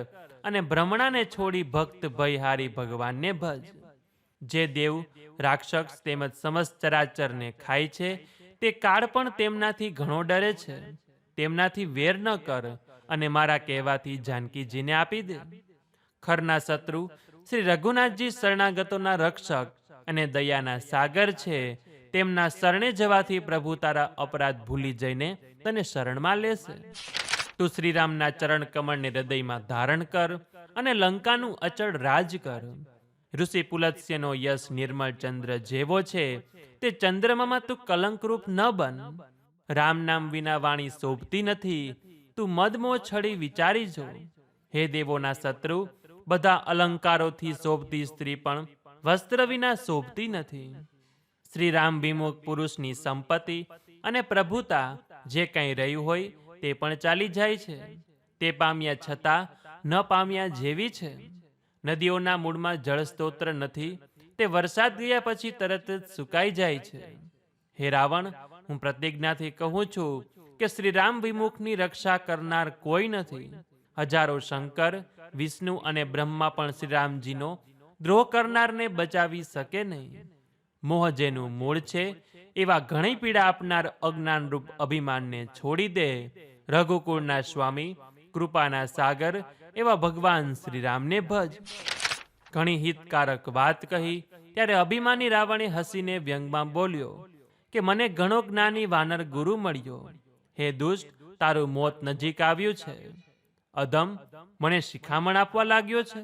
અને ભ્રમણાને છોડી ભક્ત ભયહારી ભગવાનને ભજ. જે દેવ, રાક્ષસ તેમજ સમસ્ત ચરાચરને ખાય છે, તે કાળ પણ તેમનાથી ઘણો ડરે છે. તેમનાથી વેર ન કર અને મારા કહેવાથી જાનકીજીને આપી દે. ખરના શત્રુ શ્રી રઘુનાથજી શરણાગતોના રક્ષક અને દયાના સાગર છે. તેમના શરણે જવાથી પ્રભુ તારા અપરાધ ભૂલી જઈને તને શરણમાં લેશે. તું શ્રીરામના ચરણ કમળને હૃદયમાં ધારણ કર અને લંકાનું અચળ રાજ કર. ઋષિ પુલત્સ્યનો યશ નિર્મળ ચંદ્ર જેવો છે, તે ચંદ્રમામાં તું કલંકરૂપ ન બન. રામ નામ વિના વાણી શોભતી નથી, તું મદમો છડી વિચારી જો. હે દેવોના શત્રુ, બધા અલંકારોથી શોભતી સ્ત્રી પણ વસ્ત્ર વિના શોભતી નથી. શ્રી રામ વિમુખ પુરુષની સંપત્તિ અને પ્રભુતા જે કંઈ રહ્યું હોય તે પણ ચાલી જાય છે. તે પામ્યા છતાં ન પામ્યા જેવી છે. નદીઓના મૂળમાં જળ સ્તોત્ર નથી, તે વરસાદ ગયા પછી તરત જ સુકાઈ જાય છે. હે રાવણ, હું પ્રતિજ્ઞાથી કહું છું કે શ્રી રામ વિમુખની રક્ષા કરનાર કોઈ નથી. હજારો શંકર, વિષ્ણુ અને બ્રહ્મા પણ શ્રી રામજીનો દ્રોહ કરનારને બચાવી શકે નહીં. મોહ જેનું મૂળ છે, એવા ઘણી પીડા આપનાર અજ્ઞાનરૂપ અભિમાનને છોડી દે. રઘુકુળના સ્વામી, કૃપાના સાગર એવા ભગવાન શ્રી રામને ભજ. ઘણી હિતકારક વાત કહી ત્યારે અભિમાની રાવણે હસીને વ્યંગમાં બોલ્યો કે મને ઘણો જ્ઞાની વાનર ગુરુ મળ્યો. હે દુષ્ટ, તારું મોત નજીક આવ્યું છે. અધમ, મને શિખામણ આપવા લાગ્યો છે.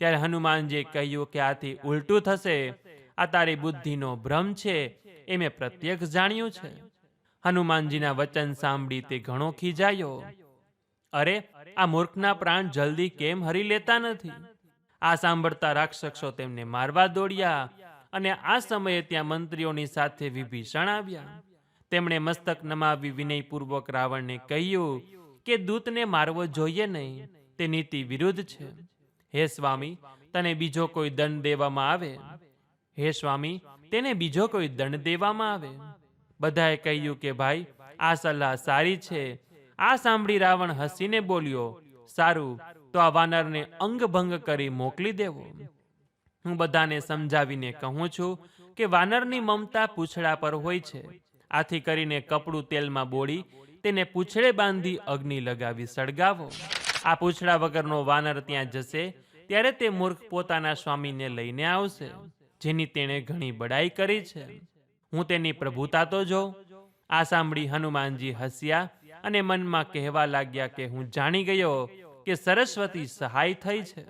ત્યારે હનુમાનજીએ કહ્યું કે આથી ઉલટું થશે. આ તારી બુદ્ધિનો ભ્રમ છે, એ મેં પ્રત્યક્ષ જાણ્યું છે. હનુમાનજીના વચન સાંભળી તે ઘણો ખીજાયો. અરે, આ મૂર્ખના પ્રાણ જલ્દી કેમ હરી લેતા નથી? આ સાંભળતા રાક્ષસો તેમને મારવા દોડ્યા અને આ સમયે ત્યાં મંત્રીઓની સાથે વિભીષણ આવ્યા. તેમણે મસ્તક નમાવી વિનયપૂર્વક રાવણને કહ્યું કે દૂતને મારવો જોઈએ નહીં, તે નીતિ વિરુદ્ધ છે. હે સ્વામી, તને બીજો કોઈ દંડ દેવામાં આવે. હે સ્વામી, તેને બીજો કોઈ દંડ દેવામાં આવે. બધાએ કહ્યું કે ભાઈ, આ સલાહ સારી છે. આ સાંભળી રાવણ હસીને બોલ્યો, સારું, તો આ વાનરને અંગભંગ કરી મોકલી દેવો. હું બધાને સમજાવીને કહું છું કે વાનરની મમતા પૂંછડા પર હોય છે. આથી કરીને કપડું તેલમાં બોળી તેને પૂંછડે બાંધી અગ્નિ લગાવી સળગાવો. આ પૂંછડા વગરનો વાનર ત્યાં જશે ત્યારે તે મૂર્ખ પોતાના સ્વામીને લઈને આવશે, જેની તેણે ઘણી બડાઈ કરી છે. હું તેની પ્રભુતા તો જોઉં. આ સાંભળી હનુમાનજી હસ્યા અને મનમાં કહેવા લાગ્યા કે હું જાણી ગયો કે સરસ્વતી સહાય થઈ છે.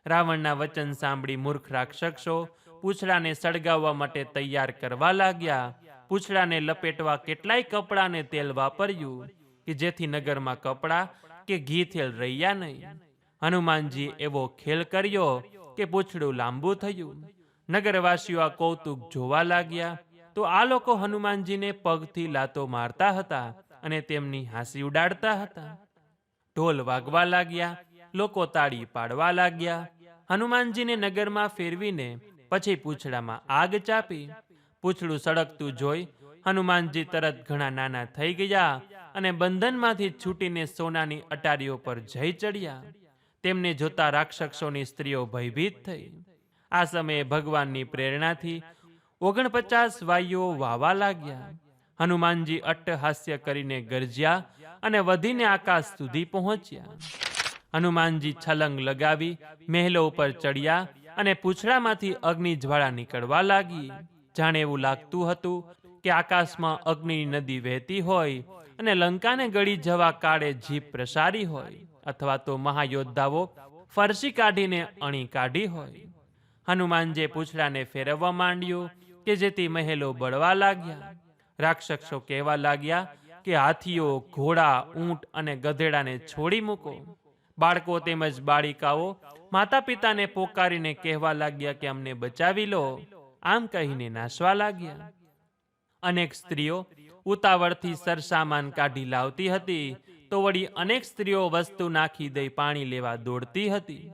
રાવણના વચન સાંભળી મૂર્ખ રાક્ષસો પૂંછડાને સળગાવવા માટે તૈયાર કરવા લાગ્યા. પૂંછડાને લપેટવા કેટલાય કપડાં ને તેલ વાપર્યું કે જેથી નગરમાં કપડાં કે ઘી તેલ રહ્યા નહીં. હનુમાનજી એવો ખેલ કર્યો કે પૂંછડું લાંબુ થયું. નગરવાસીઓ આ કૌતુક જોવા લાગ્યા તો આ લોકો હનુમાનજીને પગથી લાતો મારતા હતા અને તેમની હાંસી ઉડાડતા હતા. ઢોલ વાગવા લાગ્યા, લોકો તાળી પાડવા લાગ્યા. હનુમાનજીને નગરમાં ફેરવીને પછી પૂંછડામાં આગ ચાપી. પૂંછડું સળગતું જોઈ હનુમાનજી તરત ઘણા નાના થઈ ગયા અને બંધનમાંથી છૂટીને સોનાની અટારીઓ પર જઈ ચડ્યા. તેમને જોતા રાક્ષસોની સ્ત્રીઓ ભયભીત થઈ. આ સમયે ભગવાનની પ્રેરણાથી 49 વાયુઓ વાવા લાગ્યા. હનુમાનજી અટ્ટહાસ્ય કરીને ગરજ્યા અને વધીને આકાશ સુધી પહોંચ્યા. હનુમાનજી છલંગ લગાવી મહેલો ઉપર ચડ્યા અને પૂંછડામાંથી અગ્નિ જ્વાળા નીકળવા લાગી. જાણે એવું લાગતું હતું કે આકાશમાં અગ્નિની નદી વહેતી હોય અને લંકાને ગળી જવા કાળે જીભ પ્રસારી હોય, અથવા તો મહાયોદ્ધાઓ ફરસી કાઢીને અણી કાઢી હોય. હનુમાનજીએ પૂંછડાને ફેરવવા માંડ્યું કે જેથી મહેલો બળવા લાગ્યા. રાક્ષસો કહેવા લાગ્યા કે હાથીઓ, ઘોડા, ઊંટ અને ગધેડાને છોડી મૂકો. બાળકો તેમજ બાળિકાઓ માતા પિતાને પોકારીને કહેવા લાગ્યા કે અમને બચાવી લો. આમ કહીને નાસવા લાગ્યા. અનેક સ્ત્રીઓ ઉતાવળથી સરસામાન કાઢી લાવતી હતી, તો વળી અનેક સ્ત્રીઓ વસ્તુ નાખી દઈ પાણી લેવા દોડતી હતી.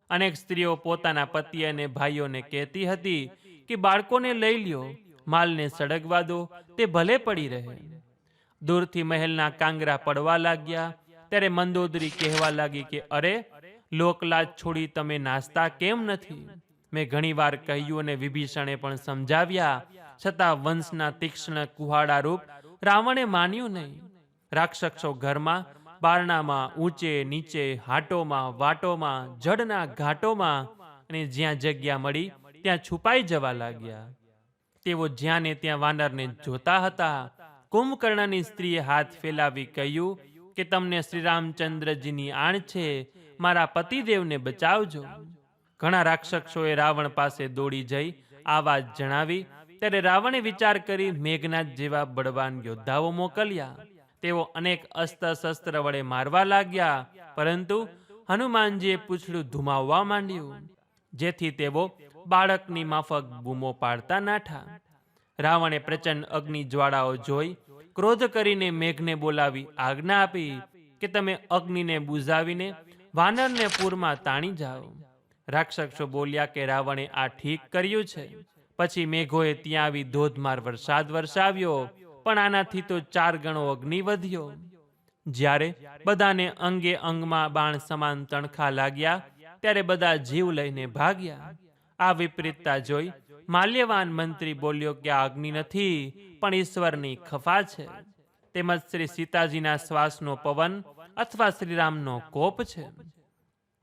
અનેક સ્ત્રીઓ પોતાના પતિ અને ભાઈઓને કહેતી હતી કે બાળકોને લઈ લ્યો, માલને સળગવા દો, તે ભલે પડી રહે. દૂરથી મહેલના કાંગરા પડવા લાગ્યા ત્યારે મંદોદરી કહેવા લાગી કે અરે, લોકલાજ છોડી તમે નાસ્તા કેમ નથી? મેં ઘણીવાર કહ્યું અને વિભીષણે પણ સમજાવ્યા, છતાં વંશના તીક્ષ્ણ કુહાડા રૂપ રાવણે માન્યું નહીં. રાક્ષસો ઘરમાં, બારણામાં, ઊંચે નીચે, હાટોમાં, વાટોમાં, જડના ઘાટોમાં અને જ્યાં જગ્યા મળી ત્યાં છુપાઈ જવા લાગ્યા. તેઓ જ્યાં ને ત્યાં વાનરને જોતા હતા. કુંભકર્ણની સ્ત્રીએ હાથ ફેલાવી કહ્યું કે તમને શ્રીરામચંદ્રજીની આણ છે, મારા પતિદેવને બચાવજો. ઘણા રાક્ષસોએ રાવણ પાસે દોડી જઈ આ વાત જણાવી ત્યારે રાવણે વિચાર કરી મેઘનાદ જેવા બળવાન યોદ્ધાઓ મોકલ્યા. તેઓ અનેક અસ્ત્ર શસ્ત્ર વડે મારવા લાગ્યા, પરંતુ હનુમાનજીએ પૂંછડું ધુમાવવા માંડ્યું, જેથી તેઓ બાળકની માફક બૂમો પાડતા નાઠા. રાવણે પ્રચંડ અગ્નિ જ્વાળાઓ જોઈ ક્રોધ કરીને મેઘને બોલાવી આજ્ઞા આપી કે તમે અગ્નિને બુઝાવીને વાનરને પૂરમાં તાણી જાઓ. રાક્ષસો બોલ્યા કે રાવણે આ ઠીક કર્યું છે. પછી મેઘોએ ત્યાં આવી ધોધમાર વરસાદ વરસાવ્યો, પણ આનાથી તો 4 ગણો અગ્નિ વધ્યો. જ્યારે બધાને અંગે અંગમાં બાણ સમાન તણખા લાગ્યા ત્યારે બધા જીવ લઈને ભાગ્યા. આ વિપરીતતા જોઈ માલ્યવાન મંત્રી બોલ્યો કે આ અગ્નિ નથી, પણ ઈશ્વરની ખફા છે. તેમજ શ્રી સીતાજીના શ્વાસનો પવન અથવા શ્રીરામનો કોપ છે.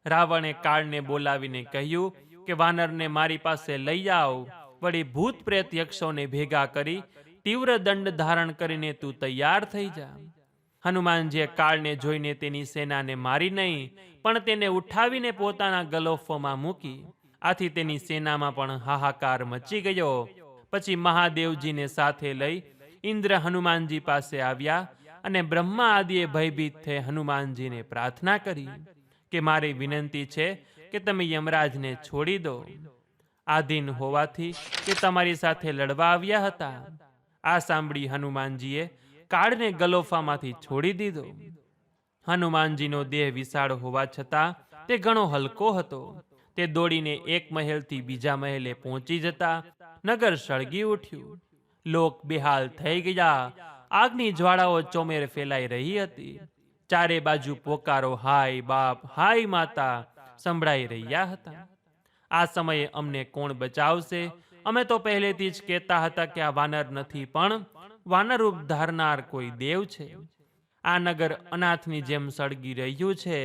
રાવણે કાળને બોલાવીને કહ્યું કે વાનરને મારી પાસે લઈ આવ. વળી ભૂત પ્રેત યક્ષોને ભેગા કરી તીવ્ર દંડ ધારણ કરીને તું તૈયાર થઈ જા. હનુમાનજીએ કાળને જોઈને તેની સેનાને મારી નહીં, પણ તેને ઉઠાવીને પોતાના ગલોફોમાં મૂકી. આથી તેની સેનામાં પણ હાહાકાર મચી ગયો. પછી મહાદેવજીને સાથે લઈ ઇન્દ્ર હનુમાનજી પાસે આવ્યા અને બ્રહ્મા આદિએ ભયભીત થઈ હનુમાનજીને પ્રાર્થના કરી કે મારી વિનંતી છે કે તમે યમરાજને છોડી દો. આધીન હોવાથી તે તમારી સાથે લડવા આવ્યા હતા. આ સાંભળી હનુમાનજીએ કાળને ગલોફામાંથી છોડી દીધો. હનુમાનજીનો દેહ વિશાળ હોવા છતાં તે ઘણો હલકો હતો. તે દોડીને એક મહેલથી બીજા મહેલે પહોંચી જતા નગર સળગી ઉઠ્યું. લોક બેહાલ થઈ ગયા. આગની જ્વાળાઓ ચોમેર ફેલાઈ રહી હતી. ચારે બાજુ પોકારો હાય બાપ, હાય માતા સંભળાઈ રહ્યા હતા. આ સમયે અમને કોણ બચાવશે? અમે તો પહેલેથી જ કહેતા હતા કે આ વાનર નથી, પણ વાનર રૂપ ધારનાર કોઈ દેવ છે. આ નગર અનાથની જેમ સળગી રહ્યું છે.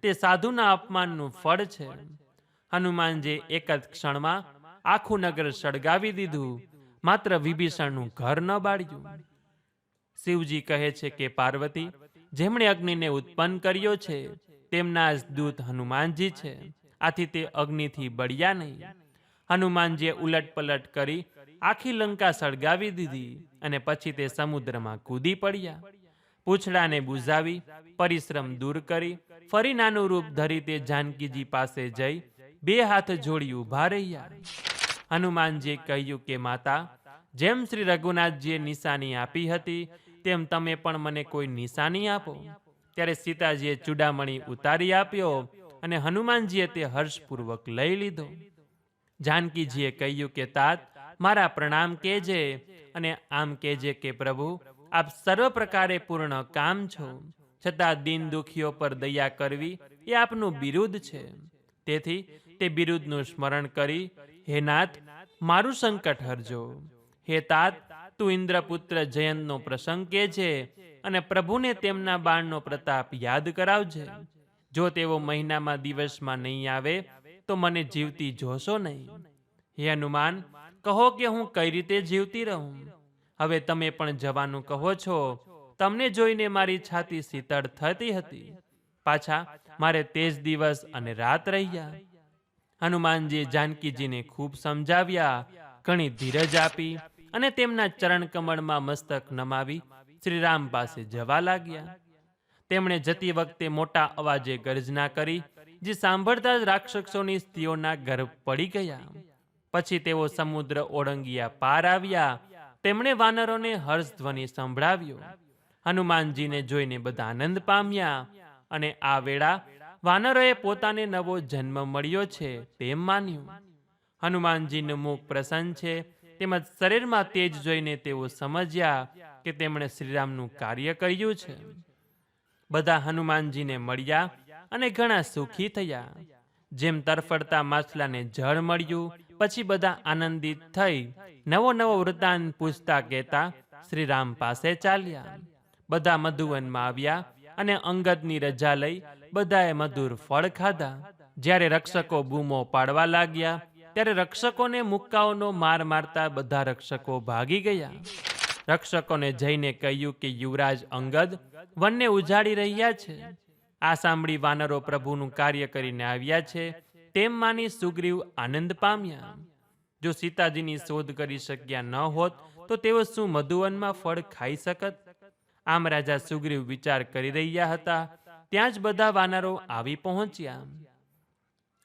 તે સાધુના અપમાનનું ફળ છે. હનુમાનજી એક જ ક્ષણમાં આખું નગર સળગાવી દીધું, માત્ર વિભીષણનું ઘર ન બાળ્યું. શિવજી કહે છે કે પાર્વતી, જેમણે અગ્નિને ઉત્પન્ન કર્યો છે તેમના જ દૂત હનુમાનજી છે. આથી તે અગ્નિથી બળ્યા નહીં. હનુમાનજીએ ઉલટપલટ કરી આખી લંકા સળગાવી દીધી અને પછી તે સમુદ્રમાં કૂદી પડ્યા. પૂંછડાને બુઝાવી પરિશ્રમ દૂર કરી ફરી નાનું રૂપ ધરી તે જાનકીજી પાસે જઈ 2 હાથ જોડી ઊભા રહ્યા. હનુમાનજીએ કહ્યું કે માતા, જેમ શ્રી રઘુનાથજીએ નિશાની આપી હતી તેમ તમે પણ મને કોઈ નિશાની આપો. ત્યારે સીતાજીએ ચૂડામણી ઉતારી આપ્યો અને હનુમાનજીએ તે હર્ષપૂર્વક લઈ લીધો. જાનકીજીએ કહ્યું કે તાત, મારા પ્રણામ કહેજે અને આમ કહેજે કે પ્રભુ, આપ સર્વ પ્રકારે પૂર્ણ કામ છો, છતાં દીન દુખીઓ પર દયા કરવી એ આપનું બિરુદ છે. તેથી તે બિરુદનું સ્મરણ કરી હે નાથ, મારું સંકટ હરજો. હે તાત, તું ઇન્દ્રપુત્ર જયંતનો પ્રસંગ કહેજે અને પ્રભુને તેમના બાણનો પ્રતાપ યાદ કરાવજે. જો તેઓ મહિનામાં દિવસમાં નહીં આવે તો મને જીવતી જોશો નહીં. હે હનુમાન, કહો કે હું કઈ રીતે જીવતી રહું? હવે તમે પણ જવાનું કહો છો. તમને જોઈને મારી છાતી શીતળ થતી હતી. પાછા મારે તેજ દિવસ અને રાત રહ્યા. હનુમાનજીએ જાનકીજીને ખૂબ સમજાવ્યા, ઘણી ધીરજ આપી અને તેમના ચરણ કમળમાં મસ્તક નમાવી શ્રીરામ પાસે જવા લાગ્યા. તેમણે જતી વખતે મોટા અવાજે ગર્જના કરી, જે સાંભળતા જ રાક્ષસોની સ્ત્રીઓના ગર્ભ પડી ગયા. પછી તેઓ સમુદ્ર ઓળંગિયા પાર આવ્યા. તેમણે વાનરોને હર્ષધ્વનિ સંભળાવ્યો. હનુમાનજીને જોઈને બધા આનંદ પામ્યા અને આ વેળા વાનરોએ પોતાને નવો જન્મ મળ્યો છે તેમ માન્યું. હનુમાનજીનું મુખ પ્રસન્ન છે, તેમજ શરીરમાં તેજ જોઈને તેઓ સમજ્યા કે તેમણે શ્રીરામનું કાર્ય કર્યું છે. બધા હનુમાનજીને મળ્યા અને ઘણા સુખી થયા. જેમ તરફડતા માછલાને જળ મળ્યું, પછી બધા આનંદિત થઈ નવો નવો વૃત્તાંત પૂછતા કહેતા શ્રીરામ પાસે ચાલ્યા. બધા મધુવનમાં આવ્યા અને અંગદની રજા લઈ બધાએ મધુર ફળ ખાધા. જ્યારે રક્ષકો બૂમો પાડવા લાગ્યા, ત્યારે રક્ષકોને મુક્કાઓનો માર મારતા બધા રક્ષકો ભાગી ગયા. રક્ષકોને જઈને કહ્યું કે યુવરાજ અંગદ વનને ઉજાડી રહ્યા છે. આ સાંભળી વાનરો પ્રભુનું કાર્ય કરીને આવ્યા છે તેમ માની સુગ્રીવ આનંદ પામ્યા. જો સીતાજીની શોધ કરી શક્યા ન હોત તો તેઓ શું મધુવનમાં ફળ ખાઈ શકત? આમ રાજા સુગ્રીવ વિચાર કરી રહ્યા હતા, ત્યાં જ બધા વાનરો આવી પહોંચ્યા.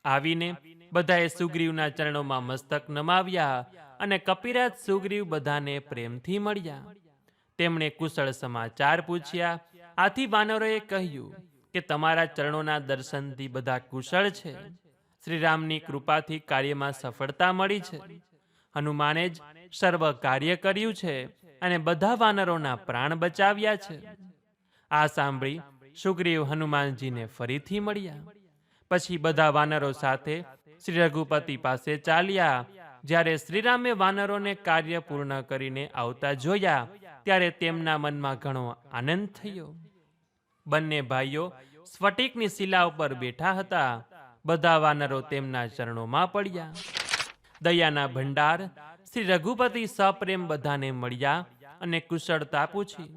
આવીને બધાએ સુગ્રીવના ચરણોમાં મસ્તક નમાવ્યા અને કપિરાજ સુગ્રીવ બધાને પ્રેમથી મળ્યા. તેમણે કુશળ સમાચાર પૂછ્યા. આથી વાનરોએ કહ્યું કે તમારા ચરણોના દર્શનથી બધા કુશળ છે. શ્રીરામની કૃપાથી કાર્યમાં સફળતા મળી છે. હનુમાને જ સર્વ કાર્ય કર્યું છે અને બધા વાનરોના પ્રાણ બચાવ્યા છે. આ સાંભળી સુગ્રીવ હનુમાનજીને ફરીથી મળ્યા. પછી બધા વાનરો સાથે શ્રી રઘુપતિ પાસે ચાલ્યા. જ્યારે શ્રીરામે વાનરોને કાર્ય પૂર્ણ કરીને આવતા જોયા, ત્યારે તેમના મનમાં ઘણો આનંદ થયો. બંને ભાઈઓ સ્ફટિકની શિલા ઉપર બેઠા હતા. બધા વાનરો તેમના ચરણોમાં પડ્યા. દયાના ભંડાર શ્રી રઘુપતિ સપ્રેમ બધાને મળ્યા અને કુશળતા પૂછી.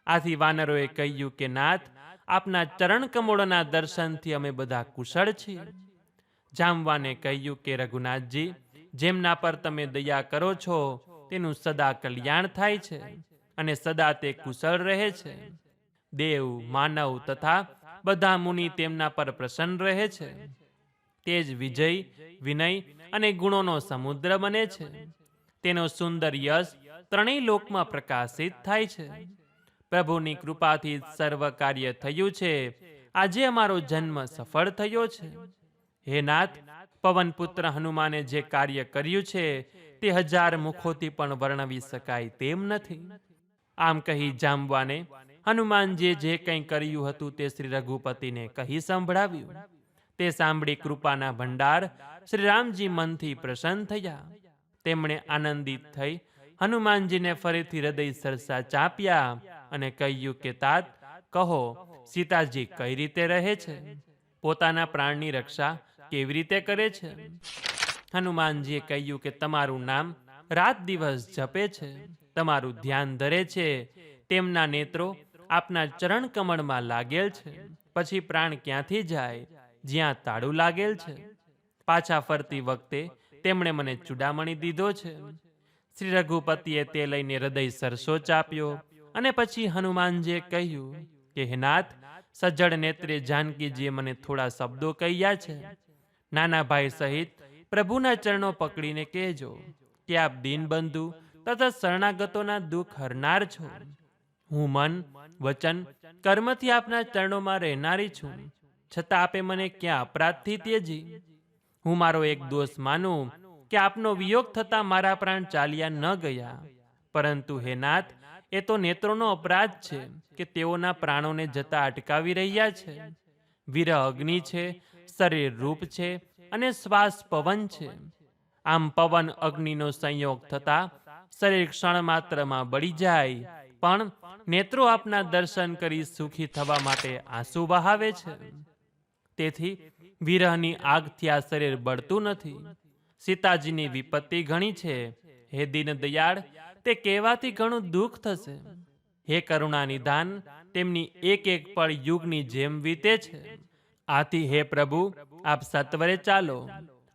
આથી વાનરોએ કહ્યું કે નાથ, આપના ચરણ કમળોના દર્શનથી અમે બધા કુશળ છીએ. જામવાને કહ્યું કે રઘુનાથજી, જેમના પર તમે દયા કરો છો તેનું સદા કલ્યાણ થાય છે અને સદા તે કુશળ રહે છે. દેવ, માનવ તથા બધા મુનિ તેમના પર પ્રસન્ન રહે છે. તે જ વિજય, વિનય અને ગુણોનો સમુદ્ર બને છે. તેનો સુંદર યશ ત્રણેય લોકમાં પ્રકાશિત થાય છે. પ્રભુની કૃપાથી સર્વ કાર્ય થયું છે. આજે અમારો જન્મ સફળ થયો છે. હે નાથ, પવનપુત્ર હનુમાને જે કાર્ય કર્યું છે તે 1000 મુખોથી પણ વર્ણવી શકાય તેમ નથી. આમ કહી જામવાને હનુમાનજીએ જે કંઈ કર્યું હતું તે શ્રી રઘુપતિને કહી સંભળાવ્યું. તે સાંભળી કૃપાના ભંડાર શ્રી રામજી મનથી પ્રસન્ન થયા. તેમણે આનંદિત થઈ હનુમાનજીને ફરીથી હૃદય સરસા ચાપ્યા અને કહ્યું કે તાત, કહો સીતાજી કઈ રીતે રહે છે? પોતાના પ્રાણની રક્ષા કેવી રીતે કરે છે? હનુમાનજીએ કહ્યું કે તમારું નામ રાત દિવસ જપે છે, તમારું ધ્યાન ધરે છે. તેમના નેત્રો આપના ચરણ કમળમાં લાગેલ છે. પછી પ્રાણ ક્યાંથી જાય જ્યાં તાળું લાગેલ છે? પાછા ફરતી વખતે તેમણે મને ચૂડામણી દીધો છે. શ્રી રઘુપતિએ તે લઈને હૃદય સરસો ચાપ્યો અને પછી હનુમાનજીએ કહ્યું કે હે નાથ, સજ્જડ નેત્રે જાનકીજીએ મને થોડા શબ્દો કહ્યા છે. નાના ભાઈ સહિત પ્રભુના ચરણો પકડીને કહેજો કે આપ દીનબંધુ તથા શરણાગતોના દુઃખ હરનાર છો. હું મન, વચન, કર્મથી આપના ચરણોમાં રહેનારી છું, છતાં આપે મને ક્યાં અપરાધથી ત્યજી? હું મારો એક દોષ માનું કે આપનો વિયોગ થતાં મારા પ્રાણ ચાલ્યા ન ગયા. પરંતુ હે નાથ, એ તો નેત્રોનો અપરાધ છે કે તેઓના પ્રાણોને જતા અટકાવી રહ્યા છે. વિરહ અગ્નિ છે, શરીર રૂપ છે અને શ્વાસ પવન છે. આમ પવન અગ્નિનો સંયોગ થતા શરીર ક્ષણ માત્રમાં બળી જાય, પણ નેત્રો આપના દર્શન કરી સુખી થવા માટે આંસુ વહાવે છે. તેથી વિરહની આગથી આ શરીર બળતું નથી. સીતાજીની વિપત્તિ ઘણી છે. હે દીન દયાળ, તે કહેવાથી ઘણું દુઃખ થશે. હે કરુણા નિધાન, તેમની એક એક પળ યુગની જેમ વીતે છે. આથી હે પ્રભુ, આપ સત્વરે ચાલો.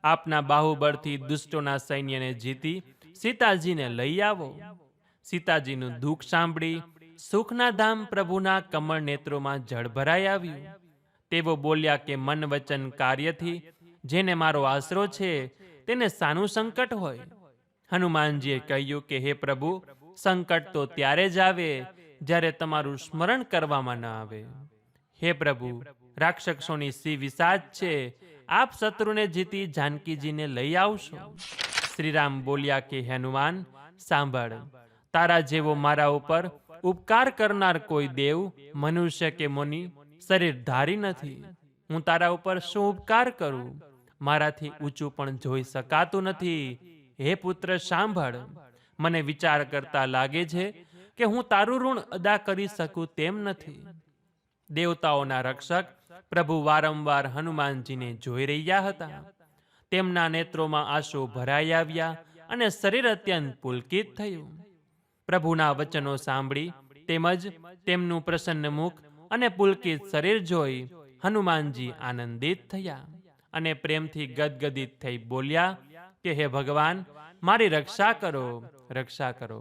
આપના બાહુબળથી દુષ્ટોના સૈન્યને જીતી સીતાજીને લઈ આવો. સીતાજીનું દુઃખ સાંભળી સુખના ધામ પ્રભુના કમળ નેત્રોમાં જળ ભરાઈ આવ્યું. તેઓ બોલ્યા કે મન વચન કાર્યથી જેને મારો આશરો છે તેને સાનું સંકટ હોય. હનુમાનજીએ કહ્યું કે હે પ્રભુ, સંકટ તો ત્યારે જ આવે જ્યારે તમારું સ્મરણ કરવામાં ન આવે. હે પ્રભુ, રાક્ષસોની સી વિષાદ છે, આપ શત્રુને જીતી જાનકીજીને લઈ આવશો. શ્રીરામ બોલ્યા કે હનુમાન સાંભળ, તારા જેવો મારા ઉપર ઉપકાર કરનાર કોઈ દેવ, મનુષ્ય કે મુનિ શરીર ધારી નથી. હું તારા ઉપર શું ઉપકાર કરું? મારાથી ઊંચું પણ જોઈ શકાતું નથી. હે પુત્ર સાંભળ, મને વિચાર કરતા લાગે છે કે હું તારું ઋણ અદા કરી શકું તેમ નથી. દેવતાઓના રક્ષક પ્રભુ વારંવાર હનુમાનજીને જોઈ રહ્યા હતા. તેમના નેત્રોમાં આંસુ ભરાઈ આવ્યા અને શરીર અત્યંત પુલકિત થયું. પ્રભુના વચનો સાંભળી તેમજ તેમનું પ્રસન્ન મુખ અને પુલકિત શરીર જોઈ હનુમાનજી આનંદિત થયા અને પ્રેમથી ગદગદિત થઈ બોલ્યા કે હે ભગવાન, મારી રક્ષા કરો, રક્ષા કરો.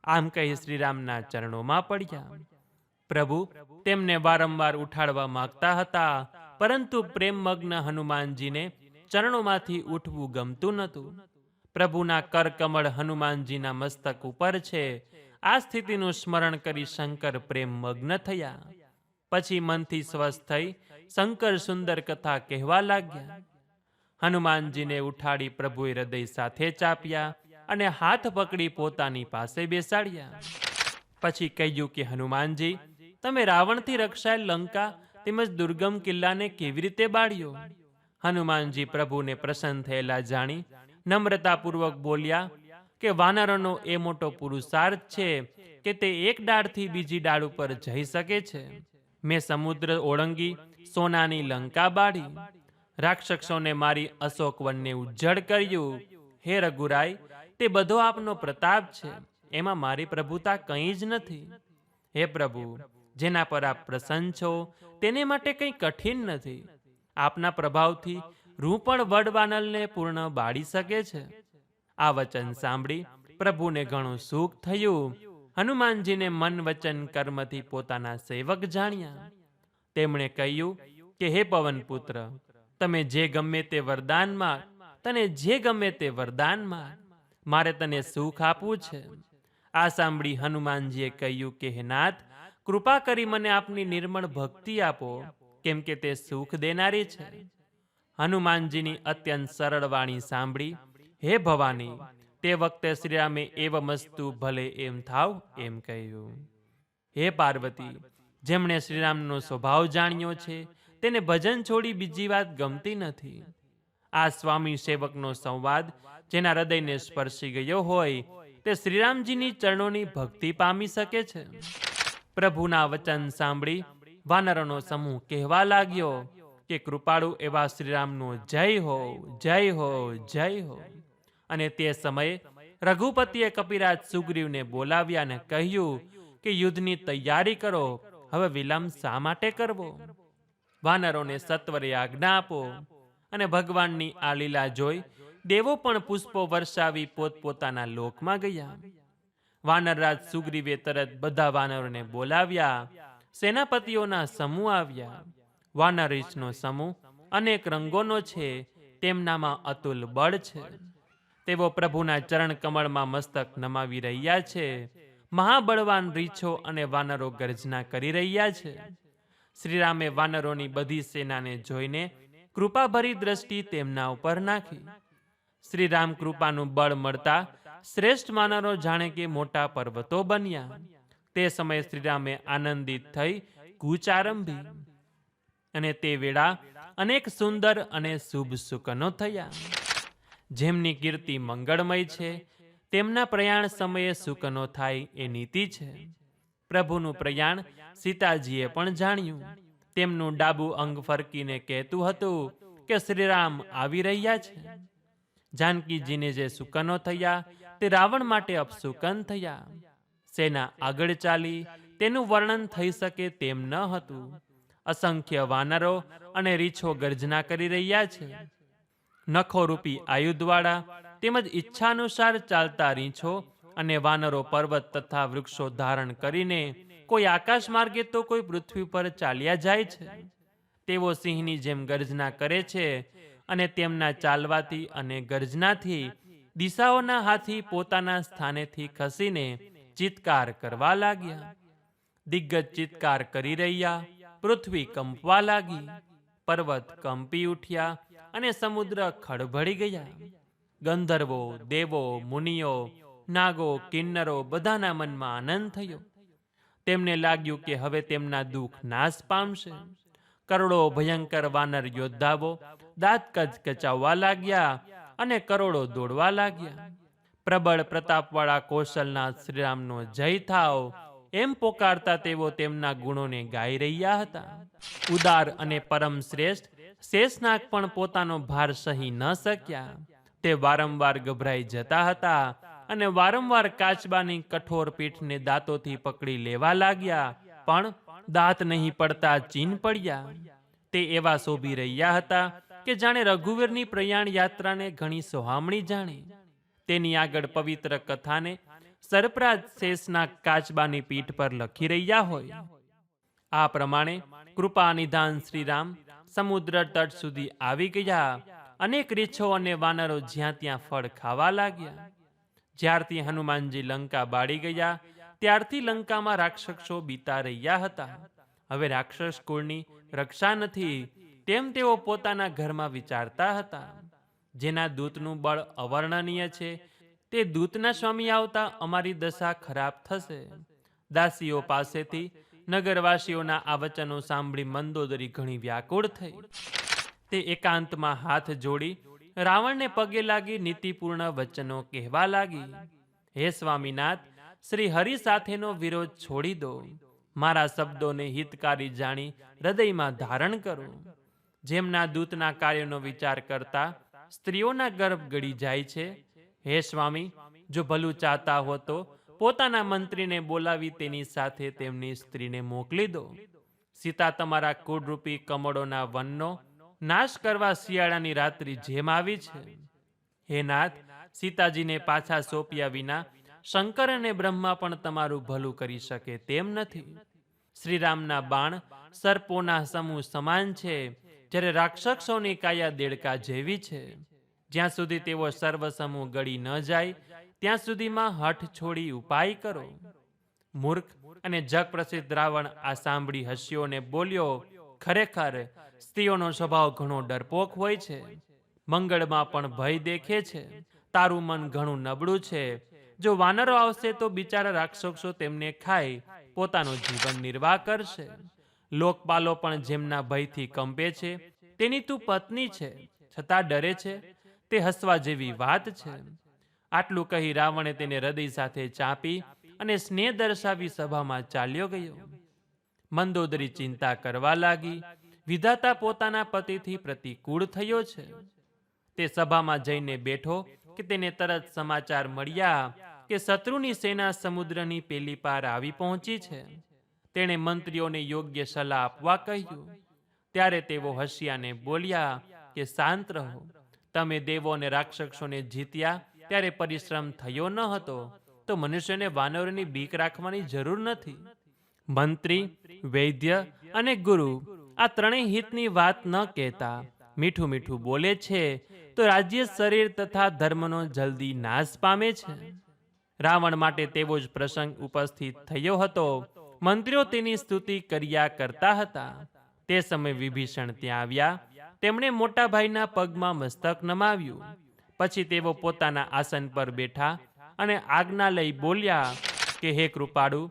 આમ કહી શ્રીરામના ચરણોમાં પડ્યા. પ્રભુ તેમને વારંવાર ઉઠાડવા માંગતા હતા, પરંતુ પ્રેમમગ્ન હનુમાનજીને ચરણોમાંથી ઉઠવું ગમતું નહોતું. પ્રભુના કરકમળ હનુમાનજીના મસ્તક ઉપર છે. આ સ્થિતિનું સ્મરણ કરી શંકર પ્રેમમગ્ન થયા. પછી મનથી સ્વસ્થ થઈ શંકર સુંદર કથા કહેવા લાગ્યા. હનુમાનજીને ઉઠાડી પ્રભુએ હૃદય સાથે ચાપ્યા અને હાથ પકડી પોતાની પાસે બેસાડ્યા. પછી કહ્યું કે હનુમાનજી, તમે રાવણથી રક્ષાયેલ લંકા તેમજ દુર્ગમ કિલ્લાને કેવી રીતે બાળ્યો? હનુમાનજી પ્રભુને પ્રસન્ન થયેલા જાણી નમ્રતાપૂર્વક બોલ્યા કે વાનરોનો એ મોટો પુરુષાર્થ છે કે તે એક ડાળથી બીજી ડાળ ઉપર જઈ શકે છે. મેં સમુદ્ર ઓળંગી સોનાની લંકા બાળી, રાક્ષસોને મારી અશોક વનને ઉજ્જડ કર્યું. હે રઘુરાય, તે બધો આપનો પ્રતાપ છે, એમાં મારી પ્રભુતા કંઈ જ નથી. હે પ્રભુ, જેના પર આપ પ્રસન્ન છો તેને માટે કંઈ કઠિન નથી. આપના પ્રભાવથી રૂ પણ વડવાનલને પૂર્ણ બાળી શકે છે. આ વચન સાંભળી પ્રભુને ઘણું સુખ થયું. હનુમાનજીને મન વચન કર્મથી પોતાના સેવક જાણ્યા. તેમણે કહ્યું કે હે પવન પુત્ર, તમે જે ગમે તે વરદાન માંગ, તને જે ગમે તે વરદાન માંગ, મારે તને સુખ આપવું છે. આ સાંભળી હનુમાનજીએ કહ્યું કે હે નાથ, કૃપા કરી મને આપની નિર્મળ ભક્તિ આપો, કેમ કે તે સુખ દેનારી છે. હનુમાનજીની અત્યંત સરળ વાણી સાંભળી હે ભવાની, તે વખતે શ્રીરામે એવમસ્તુ ભલે એમ થાવ એમ કહ્યું. હે પાર્વતી, જેમણે શ્રીરામનો સ્વભાવ જાણ્યો છે તેને ભજન છોડી બીજી વાત ગમતી નથી. આ સ્વામી સેવકનો સંવાદ જેના હૃદયને સ્પર્શી ગયો હોય તે શ્રીરામજીની ચરણોની ભક્તિ પામી શકે છે. પ્રભુના વચન સાંભળી વાનરોનો સમૂહ કહેવા લાગ્યો કે કૃપાળુ એવા શ્રીરામનો જય હો, જય હો, જય હો. અને તે સમયે રઘુપતિએ કપિરાજ સુગ્રીવને બોલાવ્યા અને કહ્યું કે યુદ્ધની તૈયારી કરો, હવે વિલંબ શા માટે કરવો? વાનરોને સત્વરે આજ્ઞા આપો. અને ભગવાનની આ લીલા જોઈ દેવો પણ પુષ્પો વર્ષાવી પોતપોતાના લોકમાં ગયા. વાનરરાજ સુગ્રીવે તરત બધા વાનરોને બોલાવ્યા. સેનાપતિઓના સમૂહ આવ્યા. વાનરીશનો સમૂહ અનેક રંગોનો છે, તેમનામાં અતુલ બળ છે. તેઓ પ્રભુના ચરણ કમળમાં મસ્તક નમાવી રહ્યા છે. મહાબળવાન રીછો અને વાનરો ગર્જના કરી રહ્યા છે. શ્રીરામે વાનરોની બધી સેનાને જોઈને કૃપાભરી દ્રષ્ટિ તેમના ઉપર નાખી. શ્રીરામ કૃપાનું બળ મળતા શ્રેષ્ઠ વાનરો જાણે કે મોટા પર્વતો બન્યા. તે સમયે શ્રીરામે આનંદિત થઈ કૂચ આરંભી અને તે વેળા અનેક સુંદર અને શુભ શુકનો થયા. જેમની કીર્તિ મંગળમય છે તેમના પ્રયાણ સમયે શુકનો થાય એ નીતિ છે. પ્રભુનું પ્રયાણ સીતાજીએ પણ જાણ્યું. તેમનું ડાબું અંગ ફરકીને કહેતું હતું કે શ્રીરામ આવી રહ્યા છે. જાનકીજીને જે શુકનો થયા તે રાવણ માટે અપશુકન થયા. સેના આગળ ચાલી તેનું વર્ણન થઈ શકે તેમ ન હતું. અસંખ્ય વાનરો અને રીછો ગર્જના કરી રહ્યા છે. નખોરૂપી આયુધવાળા તેમજ ઈચ્છાનુસાર ચાલતા રીંછો અને વાનરો પર્વત તથા વૃક્ષો ધારણ કરીને કોઈ આકાશ માર્ગે તો કોઈ પૃથ્વી પર ચાલ્યા જાય છે. તેઓ સિંહની જેમ ગર્જના કરે છે અને તેમના ચાલવાથી અને ગર્જનાથી દિશાઓના હાથી પોતાના સ્થાનેથી ખસીને ચિત્કાર કરવા લાગ્યા. દિગ્ગજ ચિત્કાર કરી રહ્યા, પૃથ્વી કંપવા લાગી, પર્વત કંપી ઉઠ્યા અને સમુદ્ર ખળભળી ગયા. ગંધર્વો, દેવો, મુનિઓ, નાગો, કિન્નરો બધાના મનમાં આનંદ થયો. તેમને લાગ્યું કે હવે તેમના દુઃખ નાશ પામશે. કરોડો ભયંકર વાનર યોદ્ધાઓ દાંત કચકચાવવા લાગ્યા અને કરોડો દોડવા લાગ્યા. પ્રબળ પ્રતાપવાળા કૌશલના શ્રીરામનો જય થાવ એમ પોકારતા તેઓ તેમના ગુણોને ગાઈ રહ્યા હતા. ઉદાર અને પરમ શ્રેષ્ઠ શેષનાગ પણ પોતાનો ભાર સહી ન શક્યા. તે વારંવાર ગભરાઈ જતા હતા અને વારંવાર કાચબાની કઠોર પીઠને દાંતોથી પકડી લેવા લાગ્યા, પણ દાંત નહીં પડતા ચીન પડ્યા. તે એવા શોભી રહ્યા હતા કે જાણે રઘુવીરની પ્રયાણ યાત્રાને ઘણી સોહામણી જાણે. તેની આગળ પવિત્ર કથાને સરપ્રાજ શેષનાગ કાચબાની પીઠ પર લખી રહ્યા હોય. આ પ્રમાણે કૃપા નિધાન શ્રીરામ સમુદ્ર તટ સુધી આવી ગયા. અનેક રીંછો અને વાનરો જ્યાં ત્યાં ફળ ખાવા લાગ્યા. જ્યારથી હનુમાનજી લંકા બાળી ગયા ત્યારથી લંકામાં રાક્ષસો બીતા રહ્યા હતા. હવે રાક્ષસ કુળની રક્ષા નથી તેમ તેઓ પોતાના ઘરમાં વિચારતા હતા. જેના દૂતનું બળ અવર્ણનીય છે તે દૂતના સ્વામી આવતા અમારી દશા ખરાબ થશે. દાસીઓ પાસેથી નગરવાસીઓના આ વચનો સાંભળી મંદોદરી ઘણી વ્યાકુળ થઈ. તે એકાંતમાં હાથ જોડી રાવણને પગે લાગી નીતિપૂર્ણ વચનો કહેવા લાગી. હે સ્વામીનાથ, શ્રી હરિ સાથેનો વિરોધ છોડી દો. મારા શબ્દોને હિતકારી જાણી હૃદયમાં ધારણ કરો. જેમના દૂતના કાર્યનો વિચાર કરતા સ્ત્રીઓના ગર્ભ ગળી જાય છે. હે સ્વામી, જો ભલું ચાહતા હો તો પોતાના મંત્રીને બોલાવી તેની સાથે તેમની સ્ત્રીને મોકલી દો. સીતા તમારા કુળરૂપી કમળોના વનનો નાશ કરવા શિયાળાની રાત્રિ જેમ આવી છે. હે નાથ, સીતાજીને પાછા સોંપ્યા વિના શંકર અને બ્રહ્મા પણ તમારું ભલું કરી શકે તેમ નથી. શ્રીરામના બાણ સર્પોના સમૂહ સમાન છે, જ્યારે રાક્ષસોની કાયા દેડકા જેવી છે. જ્યાં સુધી તેઓ સર્વ સમૂહ ગળી ન જાય ત્યાં સુધીમાં હઠ છોડી ઉપાય કરો. મૂર્ખ અને જગ પ્રસિદ્ધ રાવણ આ સાંભળી હસ્યો ને બોલ્યો, ખરેખર સ્ત્રીઓનો સ્વભાવ ઘણો ડરપોક હોય છે. મંગળમાં પણ ભય દેખે છે. તારું મન ઘણું નબળું છે. જો વાનરો આવશે તો બિચારા રાક્ષસો તેમને ખાઈ પોતાનું જીવન નિર્વાહ કરશે. લોકપાલો પણ જેમના ભયથી કંપે છે તેની તું પત્ની છે, છતાં ડરે છે, તે હસવા જેવી વાત છે. આટલું કહી રાવણે તેને હૃદય સાથે ચાંપી અને સ્નેહ દર્શાવી સભામાં ચાલ્યો ગયો. મંદોદરી ચિંતા કરવા લાગી. વિધાતા પોતાના પતિથી પ્રતિકૂળ થયો છે. તે સભામાં જઈને બેઠો કે તેને તરત સમાચાર મળ્યા કે શત્રુની સેના સમુદ્રની પેલી પાર આવી પહોંચી છે. તેણે મંત્રીઓને યોગ્ય સલાહ આપવા કહ્યું. ત્યારે તેઓ હસ્યાને બોલ્યા કે શાંત રહો. તમે દેવો અને રાક્ષસોને જીત્યા ત્યારે પરિશ્રમ થયો ન હતો, તો મનુષ્યને વાનરોની બીક રાખવાની જરૂર નથી. મંત્રી, વૈદ્ય અને ગુરુ આ ત્રણેય હિતની વાત ન કહેતા મીઠું મીઠું બોલે છે તો રાજ્ય, શરીર તથા ધર્મનો જલ્દી નાશ પામે છે. રાવણ માટે તેવો જ પ્રસંગ ઉપસ્થિત થયો હતો. મંત્રીઓ તેની સ્તુતિ કર્યા કરતા હતા. તે સમયે વિભીષણ ત્યાં આવ્યા. તેમણે મોટા ભાઈના પગમાં મસ્તક નમાવ્યું. પછી તેઓ પોતાના આસન પર બેઠા અને આજ્ઞા લઈ બોલ્યા કે હે કૃપાળુ,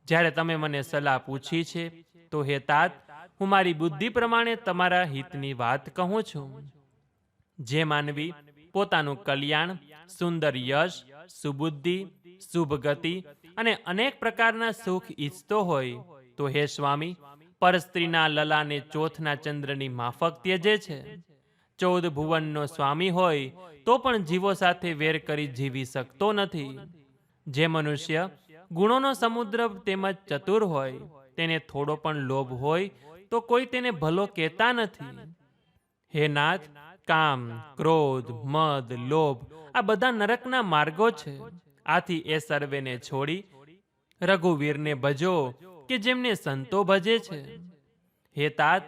જ્યારે તમે મને સલાહ પૂછી છે તો હે તાત, હું મારી બુદ્ધિ પ્રમાણે તમારા હિતની વાત કહું છું. જે માનવી પોતાનું કલ્યાણ, સુંદર યશ, સુબુદ્ધિ, શુભ ગતિ અને અનેક પ્રકારના સુખ ઈચ્છતો હોય તો હે સ્વામી, પરસ્ત્રીના લલાને ચોથના ચંદ્રની માફક ત્યજે છે. 14 ભુવનનો સ્વામી હોય તો પણ જીવો સાથે વેર કરી જીવી શકતો નથી. જે મનુષ્ય ગુણોનો સમુદ્ર તેમજ ચતુર હોય તેને થોડો પણ લોભ હોય તો કોઈ તેને ભલો કહેતા નથી. હે નાથ, કામ, ક્રોધ, મદ, લોભ આ બધા નરકના માર્ગો છે. આથી એ સર્વેને છોડી રઘુવીરને ભજો કે જેમને સંતો ભજે છે. હે તાત,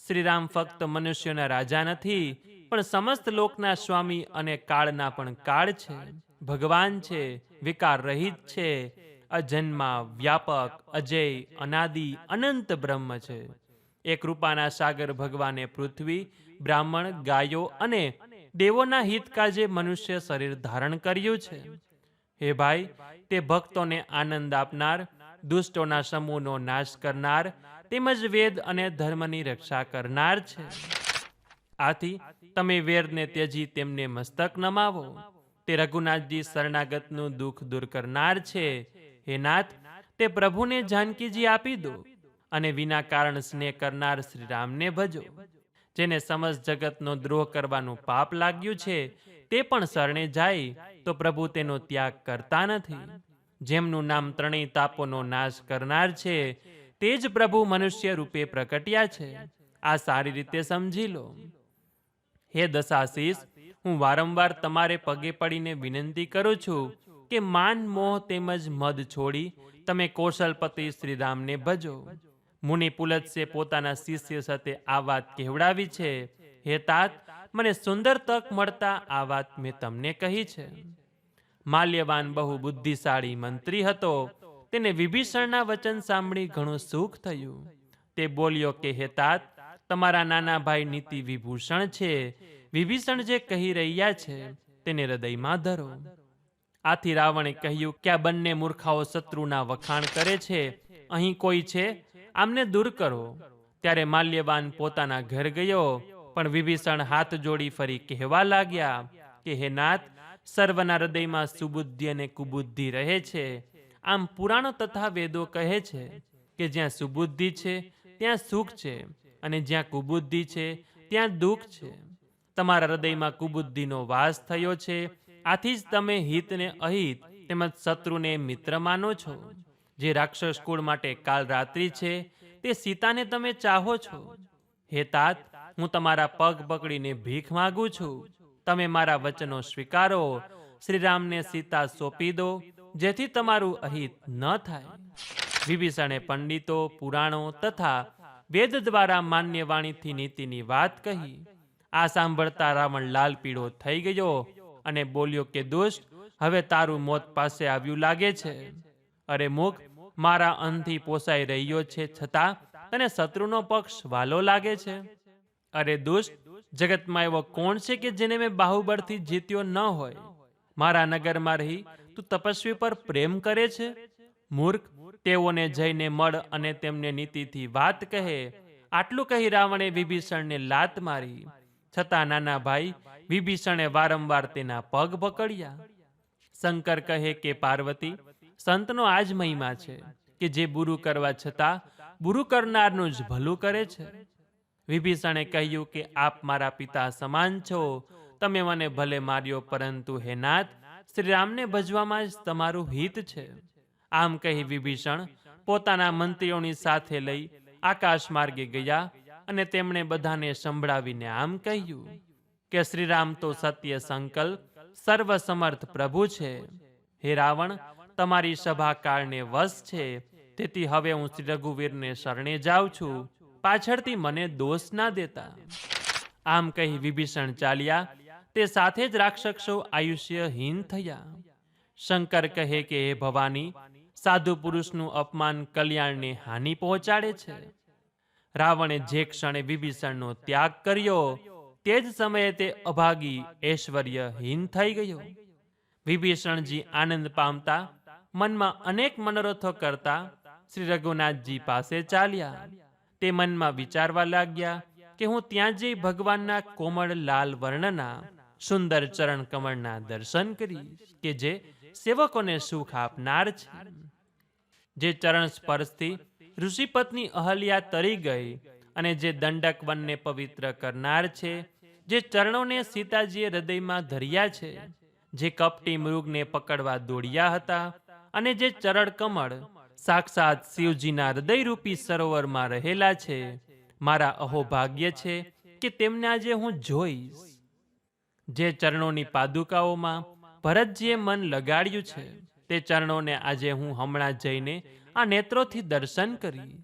શ્રીરામ ફક્ત મનુષ્યોના રાજા નથી, પણ સમસ્ત લોકના સ્વામી અને કાળના પણ કાળ છે. ભગવાન છે, વિકાર રહિત છે, અજન્મા, વ્યાપક, અજય, અનાદિ, અનંત બ્રહ્મ છે. એ કૃપાના સાગર ભગવાને પૃથ્વી, બ્રાહ્મણ, ગાયો અને દેવોના હિત કાજે મનુષ્ય શરીર ધારણ કર્યું છે. હે ભાઈ, તે ભક્તોને આનંદ આપનાર, દુષ્ટોના સમૂહનો નાશ કરનાર તેમજ વેદ અને ધર્મની રક્ષા કરનાર છે. આથી તમે વેરને ત્યજી તેમને મસ્તક નમાવો. તે રઘુનાથજી શરણાગતનું દુઃખ દૂર કરનાર છે. હે નાથ, તે પ્રભુને જાનકીજી આપી દો અને વિના કારણ સ્નેહ કરનાર શ્રીરામને ભજો. જેને સમસ્ત જગતનો દ્રોહ કરવાનું પાપ લાગ્યું છે તે પણ શરણે જાય તો પ્રભુ તેનો ત્યાગ કરતા નથી. જેમનું નામ ત્રણેય તાપોનો નાશ કરનાર છે તે જ પ્રભુ મનુષ્ય રૂપે પ્રકટ્યા છે. આ સારી રીતે સમજી લો. હે દશાશીષ, હું વારંવાર તમારે પગે પડીને વિનંતી કરું છું કે માન, મોહ તેમજ મદ છોડી તમે કૌશલપતિ શ્રીરામને ભજો. મુનિ પુલત્સે પોતાના શિષ્ય સાથે આ વાત કહેવડાવી છે. હે તાત, મને સુંદર તક મળતા આ વાત મેં તમને કહી છે. માલ્યવાન બહુ બુદ્ધિશાળી મંત્રી હતો. તેને વિભીષણના વચન સાંભળી ઘણું સુખ થયું. તે બોલ્યો કે હે તાત, તમારા નાના ભાઈ નીતિ વિભૂષણ છે. વિભીષણ જે કહી રહ્યા છે તેને હૃદયમાં ધરો. આથી રાવણે કહ્યું કે આ બંને મૂર્ખાઓ શત્રુના વખાણ કરે છે. અહીં કોઈ છે, આમને દૂર કરો. ત્યારે માલ્યવાન પોતાના ઘર ગયો, પણ વિભીષણ હાથ જોડી ફરી કહેવા લાગ્યા કે હે નાથ, સર્વના હૃદયમાં સુબુદ્ધિ અને કુબુદ્ધિ રહે છે. આમ પુરાણો તથા વેદો કહે છે કે જ્યાં સુબુદ્ધિ છે ત્યાં સુખ છે, અને જ્યાં કુબુદ્ધિ છે ત્યાં દુઃખ છે. તમારા હૃદયમાં કુબુદ્ધિનો વાસ થયો છે. આથી જ તમે હિતને અહિત તેમજ શત્રુને મિત્ર માનો છો. જે રાક્ષસ કુળ માટે કાલ રાત્રિ છે તે સીતાને તમે ચાહો છો. હે તાત, હું તમારા પગ પકડીને ભીખ માગું છું. તમે મારા વચનો સ્વીકારો. શ્રીરામને સીતા સોંપી દો, જેથી તમારું અહિત ન થાય. વિભીષણે પંડિતો, પુરાણો તથા વેદ દ્વારા માન્ય વાણીથી નીતિની વાત કહી. આ સાંભળતા રાવણ લાલ પીળો થઈ ગયો અને બોલ્યો કે દુષ્ટ, હવે તારું મોત પાસે આવ્યું લાગે છે. અરે મૂક, મારા અંતથી પોસાઈ રહ્યો છે છતાં તને શત્રુનો પક્ષ વાલો લાગે છે. અરે દુષ્ટ, જગતમાં એવો કોણ છે કે જેને મેં બાહુબળથી જીત્યો ન હોય? મારા નગરમાં રહી તું તપસ્વી પર પ્રેમ કરે છે? મૂર્ખ, તેઓને જઈને મળ અને તેમને નીતિથી વાત કહે. આટલું કહી રાવણે વિભીષણને લાત મારી. છતાં નાના ભાઈ વિભીષણે વારંવાર તેના પગ પકડ્યા. શંકર કહે કે પાર્વતી, સંતનો આ જ મહિમા છે કે જે બુરું કરવા છતાં બુરું કરનારનું જ ભલું કરે છે. વિભીષણે કહ્યું કે આપ મારા પિતા સમાન છો. તમે મને ભલે માર્યો, પરંતુ હે નાથ, શ્રીરામને ભજવામાં જ તમારું હિત છે. આમ કહી વિભીષણ પોતાના મંત્રીઓની સાથે લઈ આકાશ માર્ગે ગયા અને તેમણે બધાને સંભળાવીને આમ કહ્યું કે શ્રીરામ તો સત્ય સંકલ્પ, સર્વસમર્થ પ્રભુ છે. હે રાવણ, તમારી સભા કાળને વશ છે. તેથી હવે હું શ્રી રઘુવીરને શરણે જાઉં છું. પાછળથી મને દોષ ના દેતા. આમ કહી વિભીષણ ચાલ્યા. તે સાથે જ રાક્ષસો આયુષ્યહીન થયા. શંકર કહે કે હે ભવાની, સાધુ પુરુષનું અપમાન કલ્યાણને હાનિ પહોંચાડે છે. રાવણે જે ક્ષણે વિભીષણનો ત્યાગ કર્યો તે જ સમયે તે અભાગી ઐશ્વર્યહીન થઈ ગયો. વિભીષણજી આનંદ પામતા મનમાં અનેક મનોરથો કરતા શ્રી રઘુનાથજી પાસે ચાલ્યા. તે મનમાં વિચારવા લાગ્યા કે હું ત્યાં જઈ ભગવાનના કોમળ લાલ વર્ણના સુંદર ચરણ કમળના દર્શન કરીશ કે જે સેવકોને સુખ આપનાર છે. જે ચરણ સ્પર્શથી ઋષિપત્ની અહલ્યા તરી ગઈ અને જે દંડક વનને પવિત્ર કરનાર છે. જે ચરણોને સીતાજીએ હૃદયમાં ધર્યા છે. જે કપટી મૃગને પકડવા દોડ્યા હતા અને જે ચરણ કમળ સાક્ષાત શિવજીના હૃદયરૂપી સરોવરમાં રહેલા છે. મારા અહોભાગ્ય છે કે તેમને આજે હું જોઈશ. જે ચરણોની પાદુકાઓમાં ભરતજીએ મન લગાડ્યું છે, તે ચરણોને આજે હું હમણાં જઈને આ નેત્રોથી દર્શન કરી.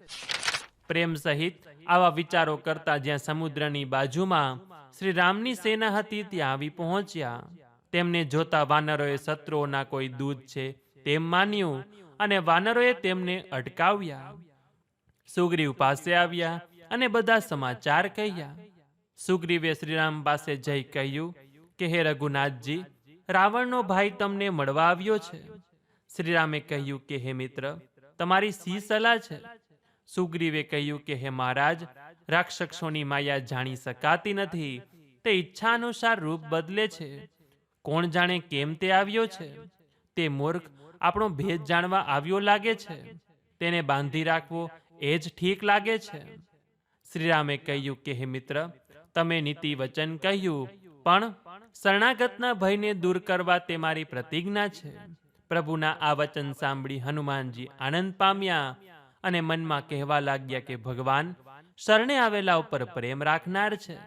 પ્રેમ સહિત આવા વિચારો કરતા જ્યાં સમુદ્રની બાજુમાં શ્રી રામની સેના હતી ત્યાં આવી પહોંચ્યા. તેમને જોતા વાનરોએ શત્રુઓના કોઈ દૂત છે તેમ માન્યું અને વાનરોએ તેમને અટકાવ્યા. સુગ્રીવ પાસે આવ્યા અને બધા સમાચાર કહ્યા. સુગ્રીવે શ્રીરામ પાસે જઈ કહ્યું કે હે રઘુનાથજી, રાવણનો ભાઈ તમને મળવા આવ્યો છે. શ્રીરામે કહ્યું કે હે મિત્ર, તમારી શી સલાહ છે? સુગ્રીવે કહ્યું કે હે મહારાજ, રાક્ષસોની માયા જાણી શકાતી નથી. તે ઈચ્છા અનુસાર રૂપ બદલે છે. કોણ જાણે કેમ તે આવ્યો છે? તે મૂર્ખ આપણો ભેદ જાણવા આવ્યો લાગે છે. તેને બાંધી રાખવો એ જ ઠીક લાગે છે. શ્રીરામે કહ્યું કે હે મિત્ર, તમે નીતિ વચન કહ્યું, પણ શરણાગતના ભયને દૂર કરવા તે મારી પ્રતિજ્ઞા છે. પ્રભુના આ વચન સાંભળી હનુમાનજી આનંદ પામ્યા અને મનમાં કહેવા લાગ્યા કે ભગવાન શરણે આવેલા ઉપર પ્રેમ રાખનાર છે.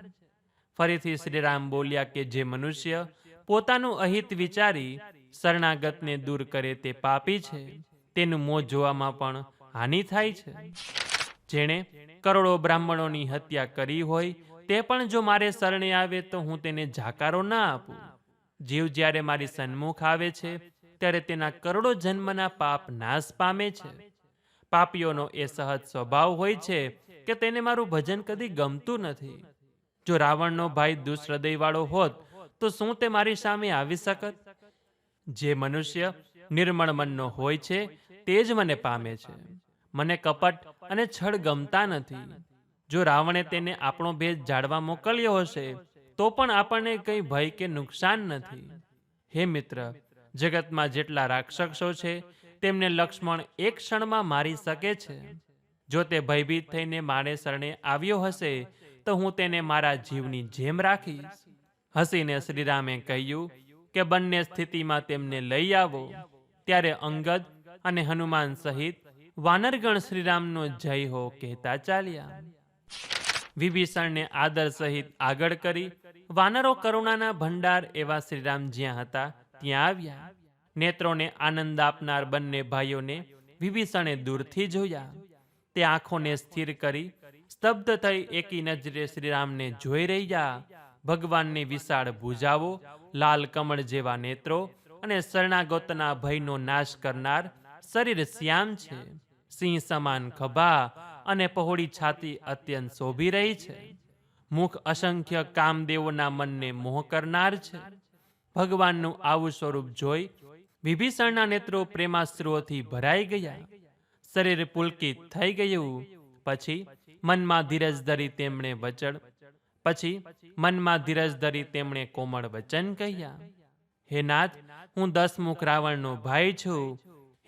ફરીથી શ્રીરામ બોલ્યા કે જે મનુષ્ય પોતાનું અહિત વિચારી શરણાગતને દૂર કરે તે પાપી છે. તેનું મોં જોવામાં પણ હાનિ થાય છે. જેણે કરોડો બ્રાહ્મણોની હત્યા કરી હોય તે પણ જો મારે શરણે આવે તો હું તેને જાકારો ના આપું. જીવ જ્યારે મારી સન્મુખ આવે છે ત્યારે તેના કરોડો જન્મના પાપ નાશ પામે છે. પાપીઓનો એ સહજ સ્વભાવ હોય છે કે તેને મારું ભજન કદી ગમતું નથી. જો રાવણનો ભાઈ દુષ્હૃદયવાળો હોત તો શું તે મારી સામે આવી શકત? જે મનુષ્ય નિર્મળ મનનો હોય છે તે જ મને પામે છે. મને કપટ અને છળ ગમતા નથી. જો રાવણે તેને આપણો ભેદ જાણવા મોકલ્યો હશે તો પણ આપણને કંઈ ભય કે નુકસાન નથી. હે મિત્ર, જગતમાં જેટલા રાક્ષસો છે તેમને લક્ષ્મણ એક ક્ષણમાં મારી શકે છે. જો તે ભયભીત થઈને મારે શરણે આવ્યો હશે તો હું તેને મારા જીવની જેમ રાખીશ. હસીને શ્રીરામે કહ્યું કે બંને સ્થિતિમાં તેમને લઈ આવો. ત્યારે અંગદ અને હનુમાન સહિત વાનરગણ શ્રીરામનો જય હો કહેતા ચાલ્યા. વિભીષણને આદર સહિત આગળ કરી વાનરો કરુણાના ભંડાર એવા શ્રીરામ જ્યાં હતા ત્યાં આવ્યા. નેત્રોને આનંદ આપનાર બંને ભાઈઓને વિભીષણે દૂરથી જોયા. તે આંખોને સ્થિર કરી સ્તબ્ધ થઈ એકી નજરે શ્રીરામને જોઈ રહ્યા. ભગવાનની વિશાળ ભુજાઓ, લાલ કમળ જેવા નેત્રો અને શરણાગતના ભયનો નાશ કરનાર શરીર શ્યામ છે. સિંહ સમાન ખભા અને પહોળી છાતી અત્યંત શોભી રહી છે. મુખ અસંખ્ય કામદેવોના મનને મોહ કરનાર છે. ભગવાનનું આવું સ્વરૂપ જોઈ વિભીષણના નેત્રો પ્રેમાશ્રુઓથી ભરાઈ ગયા. શરીર પુલકિત થઈ ગયું. પછી મનમાં ધીરજ ધરી તેમણે કોમળ વચન કહ્યા. હે નાથ, હું દસમુખ રાવણનો ભાઈ છું.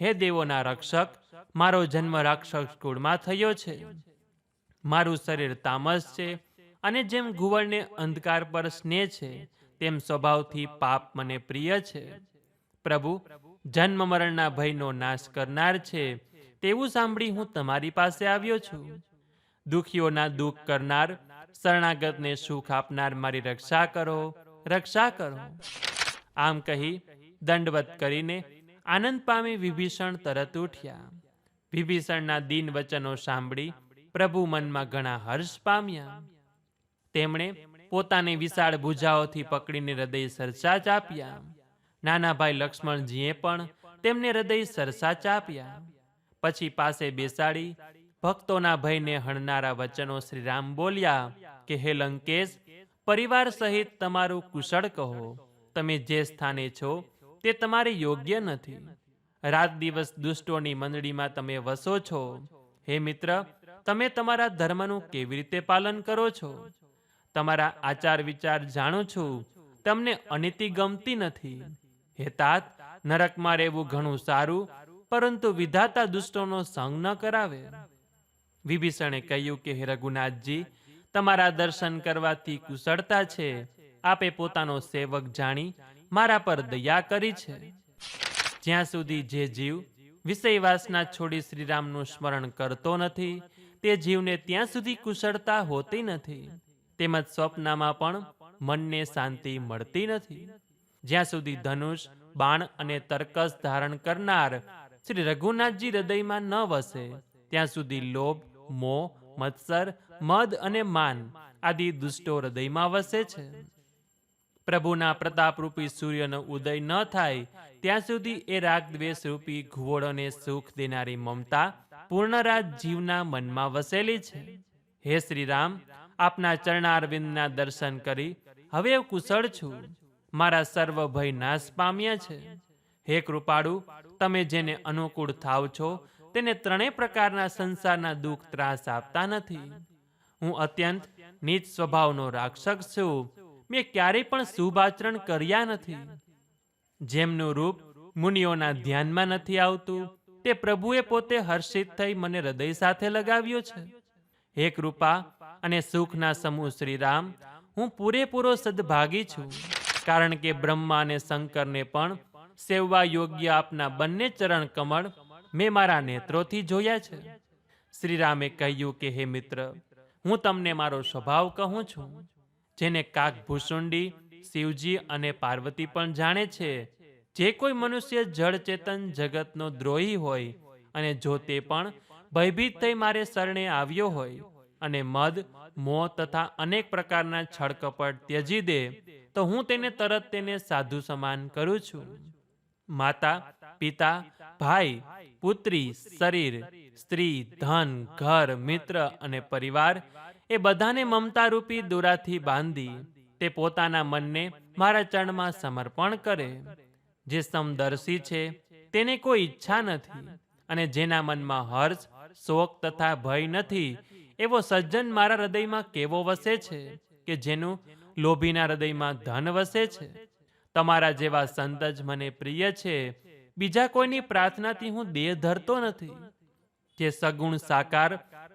હે દેવોના રક્ષક, મારો જન્મ રાક્ષસ કુળમાં થયો છે. મારું શરીર તામસ છે અને જેમ ઘુવડને અંધકાર પર સ્નેહ છે તેમ સ્વભાવથી પાપ મને પ્રિય છે. પ્રભુ જન્મ મરણના ભયનો નાશ કરનાર છે તેવું સાંભળી હું તમારી પાસે આવ્યો છું. દુખીઓના દુઃખ કરનાર, શરણાગતને સુખ આપનાર મારી રક્ષા કરો, રક્ષા કરો. આમ કહી દંડવત કરીને આનંદ પામી વિભીષણ તરત ઉઠ્યા. વિભીષણના દીન વચનો સાંભળી પ્રભુ મનમાં ઘણા હર્ષ પામ્યા. તેમણે પોતાની વિશાળ ભુજાઓથી પકડીને હૃદય સરસા ચાપ્યા. નાના ભાઈ લક્ષ્મણજીએ પણ તેમને હૃદય સરસા ચાપ્યા. પછી પાસે બેસાડી ભક્તોના ભયને હણનારા વચનો શ્રીરામ બોલ્યા કે હે લંકેશ, પરિવાર સહિત તમારું કુશળ કહો. તમે જે સ્થાને છો તે તમારે યોગ્ય નથી. રાત દિવસ દુષ્ટોની મંડળીમાં તમે વસો છો. હે મિત્ર, તમે તમારા ધર્મનું કેવી રીતે પાલન કરો છો? તમારા આચાર વિચાર જાણું છું. તમને અનીતિ ગમતી નથી. હે તાત, નરકમાં રહેવું ઘણું સારું, પરંતુ વિધાતા દુષ્ટોનો સંગ ન કરાવે. વિભીષણે કહ્યું કે હે રઘુનાથજી, તમારા દર્શન કરવાથી કુશળતા છે. આપે પોતાનો સેવક જાણી મારા પર દયા કરી છે. જ્યાં સુધી જે જીવ વિષય વાસના છોડી શ્રીરામનું સ્મરણ કરતો નથી તે જીવને ત્યાં સુધી કુશળતા હોતી નથી. તેમજ સ્વપ્નમાં પણ મનને શાંતિ મળતી નથી. જ્યાં સુધી ધનુષ, બાણ અને તર્કસ ધારણ કરનાર શ્રી રઘુનાથજી હૃદયમાં ન વસે, ત્યાં સુધી લોભ, મોહ, મત્સર, મદ અને માન આદિ દુષ્ટો હૃદયમાં વસે છે. પ્રભુના પ્રતાપરૂપી સૂર્યનો ઉદય ન થાય ત્યાં સુધી એ રાગ દ્વેષ રૂપી ઘુવડોને સુખ દેનારી મમતા પૂર્ણરાજ જીવના મનમાં વસેલી છે. હે શ્રી રામ, આપના ચરણારવિંદના દર્શન કરી હવે હું કુશળ છું. મારા સર્વ ભય નાશ પામ્યા છે. હે કૃપાળુ, તમે જેને અનુકૂળ થાવ છો તેને ત્રણેય પ્રકારના સંસારના દુઃખ ત્રાસ આપતા નથી. હું અત્યંત નીચ સ્વભાવનો રાક્ષસ છું. મેં ક્યારેય પણ શુભ આચરણ કર્યા નથી. જેમનું રૂપ મુનિઓના ધ્યાનમાં નથી આવતું તે પ્રભુએ પોતે હર્ષિત થઈ મને હૃદય સાથે લગાવ્યો છે. હે કૃપા અને સુખના સમૂહ શ્રી રામ, હું પૂરેપૂરો સદભાગી છું. કારણ કે બ્રહ્મા અને શંકરને પણ સેવવા યોગ્ય આપના બંને ચરણ કમળ મેં મારા નેત્રોથી જોયા છે. શ્રીરામે કહ્યું કે હે મિત્ર, હું તમને મારો સ્વભાવ કહું છું, જેને કાકભૂષુંડી, શિવજી અને પાર્વતી પણ જાણે છે. જે કોઈ મનુષ્ય જળ ચેતન જગતનો દ્રોહી હોય અને જો તે પણ ભયભીત થઈ મારે શરણે આવ્યો હોય અને મદ, મોહ તથા અનેક પ્રકારના છળકપટ ત્યજી દે તો હું તેને તરત તેને સાધુ સમાન કરું છું. માતા, પિતા, ભાઈ, પુત્રી, શરીર, સ્ત્રી, ધન, ઘર, મિત્ર અને પરિવાર એ બધાને મમતારૂપી દોરાથી બાંધી તે પોતાના મનને મારા ચરણમાં સમર્પણ કરે. જે સમદર્શી છે તેને કોઈ ઈચ્છા નથી અને જેના મનમાં હર્ષ, શોક તથા ભય નથી એવો સજ્જન મારા હૃદયમાં કેવો વસે છે કે જેનું લોભીના હૃદયમાં ધન વસે છે. તમારા જેવા સંત જ મને પ્રિય છે. બીજા કોઈની પ્રાર્થનાથી હું દેહ ધરતો નથી. જે સગુણ સાકાર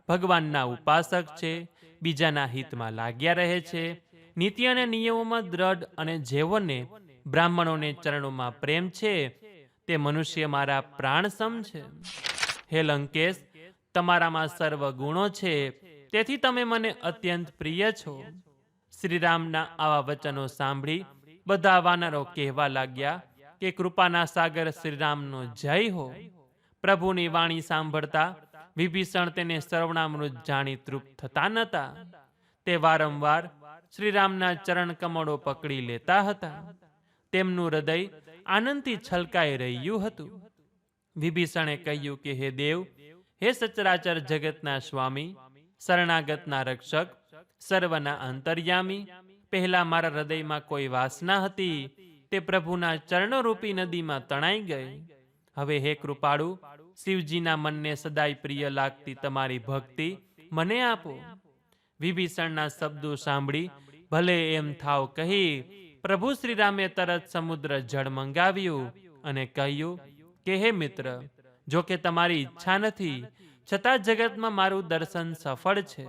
ભગવાનના ઉપાસક છે, બીજાના હિતમાં લાગ્યા રહે છે, નીતિ અને નિયમોમાં દ્રઢ અને જેઓને બ્રાહ્મણોને ચરણોમાં પ્રેમ છે તે મનુષ્ય મારા પ્રાણ સમ છે. હે લંકેશ, તમારામાં સર્વ ગુણો છે, તેથી તમે મને અત્યંત પ્રિય છો. શ્રીરામના આવા વચનો સાંભળી બધા વાનરો કહેવા લાગ્યા કે કૃપાના સાગર શ્રીરામનો જય હો. પ્રભુની વાણી સાંભળતા વિભીષણ તેને સર્વણામૃત જાણી તૃપ્ત થતા નહોતા. તે વારંવાર શ્રીરામના ચરણ કમળો પકડી લેતા હતા. તેમનું હૃદય આનંદથી છલકાઈ રહ્યું હતું. વિભીષણે કહ્યું કે હે દેવ, હે સચરાચર જગતના સ્વામી, શરણાગતના રક્ષક, સર્વના અંતર્યામી, પહેલા મારા હૃદયમાં કોઈ વાસના હતી તે પ્રભુના ચરણરૂપી નદીમાં તણાઈ ગઈ. હવે હે કૃપાળુ, શિવજીના મનને સદાય પ્રિય લાગતી તમારી ભક્તિ મને આપો. વિભીષણના શબ્દો સાંભળી ભલે એમ થાવ કહી પ્રભુ શ્રીરામે તરત સમુદ્ર જળ મંગાવ્યું અને કહ્યું કે હે મિત્ર, જો કે તમારી ઈચ્છા નથી છતાં જગતમાં મારું દર્શન સફળ છે.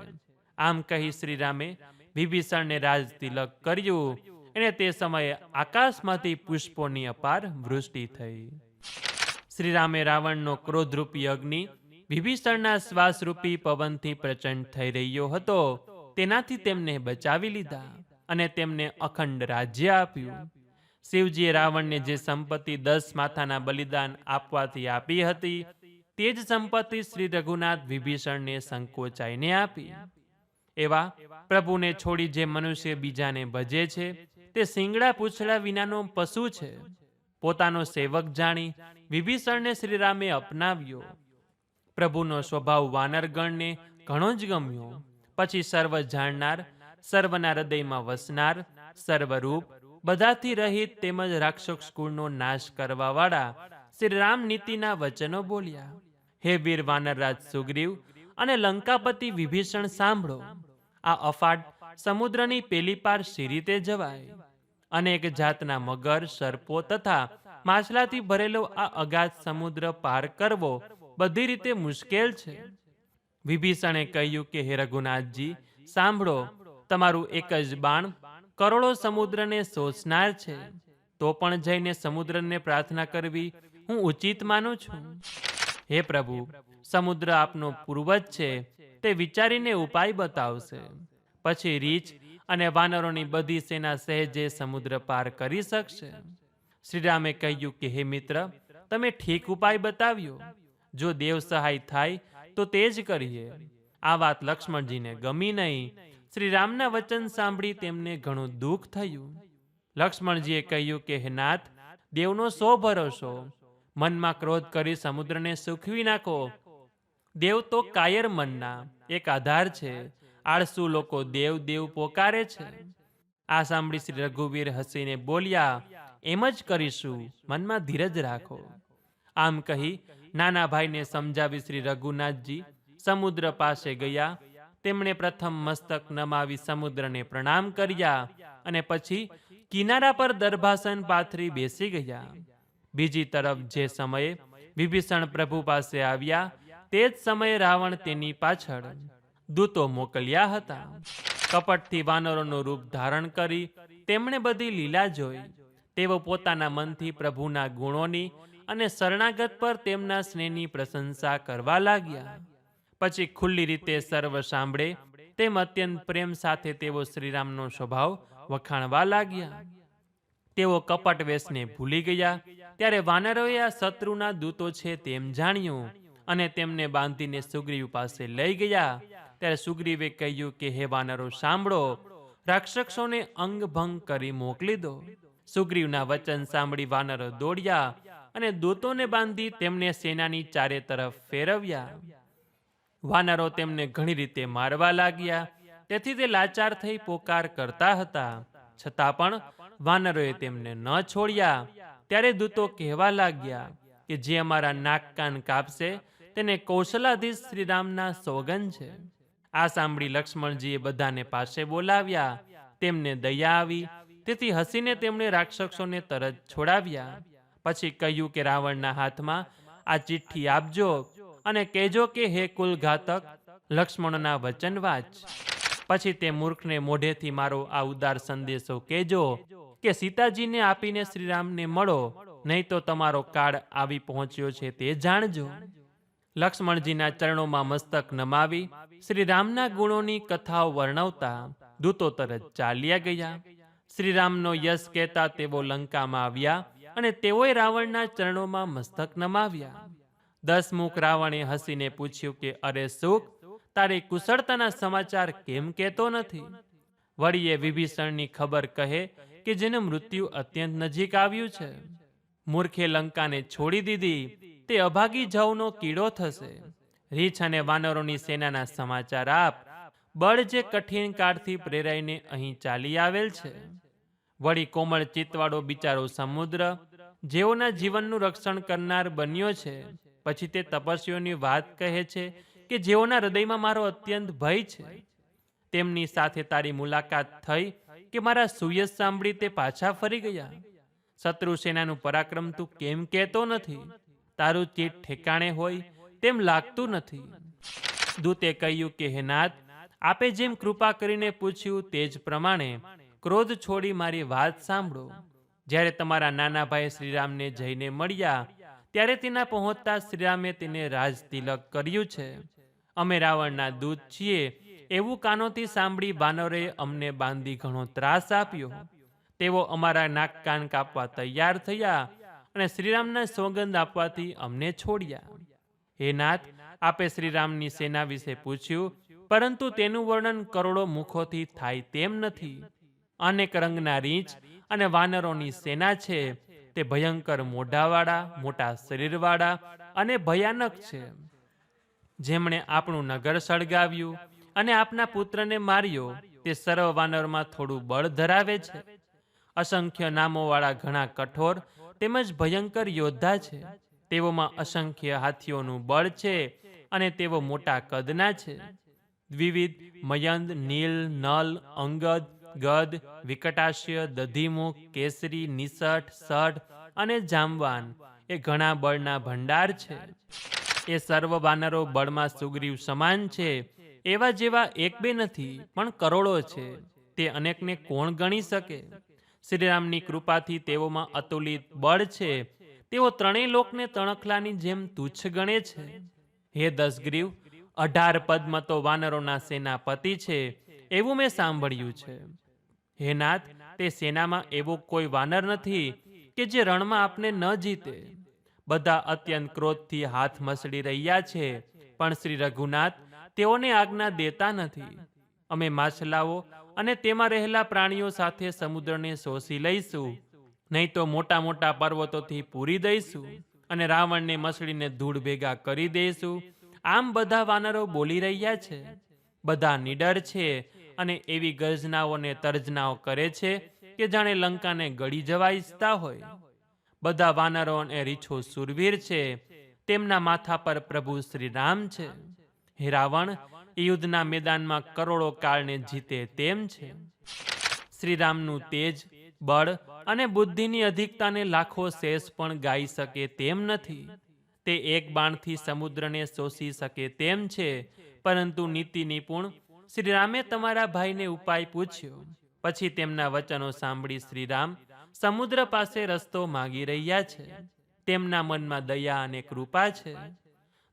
આમ કહી શ્રીરામે વિભીષણને રાજતિલક કર્યું અને તે સમયે આકાશમાંથી પુષ્પોની અપાર વૃષ્ટિ થઈ. શ્રીરામે રાવણનો ક્રોધરૂપી અગ્નિ વિભીષણના શ્વાસરૂપી પવનથી પ્રચંડ થઈ રહ્યો હતો તેનાથી તેમને બચાવી લીધા અને તેમને અખંડ રાજ્ય આપ્યું. શિવજીએ રાવણને જે સંપત્તિ 10 માથાના બલિદાન આપવાથી આપી હતી તે જ સંપત્તિ શ્રી રઘુનાથ વિભીષણને સંકોચાઈને આપી. એવા પ્રભુને છોડી જે મનુષ્ય બીજાને ભજે છે તે શિંગડા પૂંછડા વિનાનો પશુ છે. પોતાનો સેવક જાણી વિભીષણને શ્રીરામે અપનાવ્યો. પ્રભુનો સ્વભાવ વાનરગણને ઘણો જ ગમ્યો. પછી સર્વ જાણનાર, સર્વના હૃદયમાં વસનાર, સર્વરૂપ, બધાથી રહિત તેમજ રાક્ષસ કુળનો નાશ કરવાવાળા શ્રીરામ નીતિના વચનો બોલ્યા. હે વીર વાનરરાજ સુગ્રીવ અને લંકાપતિ વિભીષણ, સાંભળો. આ અફાટ સમુદ્રની પેલી પાર શી રીતે જવાય? અનેક જાતના મગર, સર્પો તથા માછલાથી ભરેલો આ અગાધ સમુદ્ર પાર કરવો બધી રીતે મુશ્કેલ છે. વિભીષણે કહ્યું કે હે રઘુનાથજી, સાંભળો. તમારું એક જ બાણ કરોડો સમુદ્રને શોષનાર છે. તો પણ જઈને સમુદ્રને પ્રાર્થના કરવી હું ઉચિત માનું છું. હે પ્રભુ, સમુદ્ર આપનો પૂર્વજ છે, તે વિચારીને ઉપાય બતાવશે. પછી રીછ અને વાનરોની બધી સેના સહેજે સમુદ્ર પાર કરી શકશે? શ્રીરામે કહ્યું કે હે મિત્ર, તમે ઠીક ઉપાય બતાવ્યો. જો દેવ સહાય થાય તો તે જ કરીએ. આ વાત લક્ષ્મણજીને ગમી નહીં. શ્રીરામના વચન સાંભળી તેમને ઘણું દુઃખ થયું. લક્ષ્મણજીએ કહ્યું કે હે નાથ, દેવનો શો ભરોસો? મનમાં ક્રોધ કરી સમુદ્રને સૂકવી નાખો. દેવ તો કાયર મનના એક આધાર છે. આળસુ લોકો દેવ દેવ પોકારે છે. આ સાંભળી શ્રી રઘુવીર હસીને બોલ્યા, એમ જ કરીશું, મનમાં ધીરજ રાખો. આમ કહી નાના ભાઈને સમજાવી શ્રી રઘુનાથજી સમુદ્ર પાસે ગયા. તેમણે પ્રથમ મસ્તક નમાવી સમુદ્રને પ્રણામ કર્યા અને પછી કિનારા પર દર્ભાસન પાથરી બેસી ગયા. બીજી તરફ જે સમયે વિભીષણ પ્રભુ પાસે આવ્યા તે જ સમયે રાવણ તેની પાછળ દૂતો મોકલ્યા હતા. કપટથી વાનરોનું રૂપ ધારણ કરી તેમણે બધી લીલા જોઈ. તેઓ પોતાના મનથી પ્રભુના ગુણોની અને શરણાગત પર તેમના સ્નેહની પ્રશંસા કરવા લાગ્યા. પછી ખુલ્લી રીતે સર્વ સાંભળે તેમ અત્યંત પ્રેમ સાથે તેઓ શ્રીરામનો સ્વભાવ વખાણવા લાગ્યા. તેઓ કપટ વેશને ભૂલી ગયા. ત્યારે વાનરોએ આ શત્રુના દૂતો છે તેમ જાણ્યું અને તેમને બાંધીને સુગ્રીવ પાસે લઈ ગયા. ત્યારે સુગ્રીવે કહ્યું કે હે વાનરો સાંભળો, રાક્ષસોને અંગ ભંગ કરી મોકલી દો. સુગ્રીવના વચન સાંભળી વાનરો દોડ્યા અને દૂતોને બાંધી તેમને સેનાની ચારે તરફ ફેરવ્યા. વાનરો તેમને ઘણી રીતે મારવા લાગ્યા. તેથી તે લાચાર થઈ પોકાર કરતા હતા. છતાં પણ વાનરોએ તેમને ન છોડ્યા. ત્યારે દૂતો કહેવા લાગ્યા કે જે અમારા નાક કાન કાપશે તેને કૌશલાધીશ શ્રીરામના સોગન છે. આ સાંભળી લક્ષ્મણજીએ બધાને પાસે બોલાવ્યા. તેમને દયા આવી, તેથી હસીને તેમણે રાક્ષસોને તરત છોડાવ્યા. પછી કહ્યું કે રાવણના હાથમાં આ ચિઠ્ઠી આપજો અને કહેજો કે હે કુલઘાતક, લક્ષ્મણના વચન વાંચ. પછી તે મૂર્ખને મોઢેથી મારો આ ઉદાર સંદેશો કહેજો કે સીતાજીને આપીને શ્રીરામને મળો, નહીં તો તમારો કાળ આવી પહોંચ્યો છે તે જાણજો. લક્ષ્મણજીના ચરણોમાં મસ્તક નમાવી શ્રીરામના ગુણોની કથાઓ વર્ણવતા દૂતો તરત ચાલ્યા ગયા. શ્રીરામનો યશ કહેતા તેઓ લંકામાં આવ્યા અને તેઓએ રાવણના ચરણોમાં મસ્તક નમાવ્યા. 10 મુખ રાવણે હસીને પૂછ્યું કે અરે સુખ, તારી કુશળતાના સમાચાર કેમ કહેતો નથી? વળીએ વિભીષણની ખબર કહે કે જેનું મૃત્યુ અત્યંત નજીક આવ્યું છે. મૂર્ખે લંકાને છોડી દીધી, તે અભાગી જવનો કીડો થશે. રીછ અને વાનરોની સેનાના સમાચાર આપ. બળ જે કઠિન કાળથી પ્રેરાઈને અહીં ચાલી આવેલ છે. વળી કોમળ ચિત્તવાળો બિચારો સમુદ્ર જેઓના જીવનનું રક્ષણ કરનાર બન્યો છે. પછી તે તપસ્વીઓની વાત કહે છે કે જેઓના હૃદયમાં મારો અત્યંત ભય છે. તેમની સાથે તારી મુલાકાત થઈ કે મારા સુયશ સાંભળી તે પાછા ફરી ગયા. શત્રુ સેનાનું પરાક્રમ તું કેમ કહેતો નથી? તારું ચિત્ત ઠેકાણે હોય તેમ લાગતું નથી. દૂતે કહ્યું કે હે નાથ, આપે જેમ કૃપા કરીને પૂછ્યું તે જ પ્રમાણે ક્રોધ છોડી મારી વાત સાંભળો. જ્યારે તમારા નાના ભાઈ શ્રીરામને જઈને મળ્યા ત્યારે તેના પહોંચતા શ્રીરામે તેને રાજ તિલક કર્યું છે. અમે રાવણના દૂત છીએ એવું કાનોથી સાંભળી વાનરોએ અમને બાંધી ઘણો ત્રાસ આપ્યો. તેઓ અમારા નાક કાન કાપવા તૈયાર થયા અને શ્રીરામના સોગંદ આપવાથી અમને છોડ્યા. હે નાથ, આપે શ્રીરામની સેના વિશે પૂછ્યું, પરંતુ તેનું વર્ણન કરોડો મુખોથી થાય તેમ નથી. અનેક રંગના રીંછ અને વાનરોની સેના છે. તે ભયંકર મોઢાવાળા, મોટા શરીરવાળા અને ભયાનક છે. જેમણે આપણું નગર સળગાવ્યું અને આપના પુત્રને માર્યો તે સર્વ વાનરમાં થોડું બળ ધરાવે છે. અસંખ્ય નામોવાળા ઘણા કઠોર તેમજ ભયંકર યોદ્ધા છે. તેઓમાં અસંખ્ય હાથીઓનું બળ છે અને તેઓ મોટા કદના છે. દ્વિવિધ, મયંદ, નીલ, નલ, અંગદ, ગદ, વિકટાશ્ય, દધીમુખ, કેસરી, નિસઠ, સઢ અને જામવાન એ ઘણા બળના ભંડાર છે. એ સર્વ વાનરો બળમાં સુગ્રીવ સમાન છે. એવા જેવા એક બે નથી પણ કરોડો છે. તે અનેકને કોણ ગણી શકે? શ્રીરામની કૃપાથી તેઓમાં અતુલિત બળ છે. તેઓ ત્રણેય લોકને તણખલાની જેમ તુચ્છ ગણે છે. હે દસગ્રીવ, 18 પદ્મ તો વાનરોના સેનાપતિ છે એવું મેં સાંભળ્યું છે. હે નાથ, તે સેનામાં એવો કોઈ વાનર નથી કે જે રણમાં આપને ન જીતે. બધા અત્યંત ક્રોધથી હાથ મસળી રહ્યા છે, પણ શ્રી રઘુનાથ તેઓને આજ્ઞા દેતા નથી. અમે માછલાઓ અને તેમાં રહેલા પ્રાણીઓ સાથે સમુદ્રને શોષી લઈશું, નહીં તો મોટા મોટા પર્વતોથી પૂરી દઈશું અને રાવણને મસળીને ધૂળ ભેગા કરી દઈશું. આમ બધા વાનરો બોલી રહ્યા છે. બધા નીડર છે અને એવી ગર્જનાઓને તર્જનાઓ કરે છે કે જાણે લંકાને ગળી જવા ઈચ્છતા હોય. બધા વાનરો અને રીછો સુરવીર છે, તેમના માથા પર પ્રભુ શ્રી રામ છે. હે રાવણ, યુદ્ધના મેદાનમાં કરોડો કાળને જીતે તેમ છે. શ્રીરામનું તેજ, બળ અને બુદ્ધિની અધિકતાને લાખો શેષ પણ ગાઈ શકે તેમ નથી. તે એક બાણથી સમુદ્રને શોષી શકે તેમ છે. પરંતુ નીતિ નિપુણ શ્રીરામે તમારા ભાઈને ઉપાય પૂછ્યો. પછી તેમના વચનો સાંભળી શ્રીરામ સમુદ્ર પાસે રસ્તો માગી રહ્યા છે. તેમના મનમાં દયા અને કૃપા છે.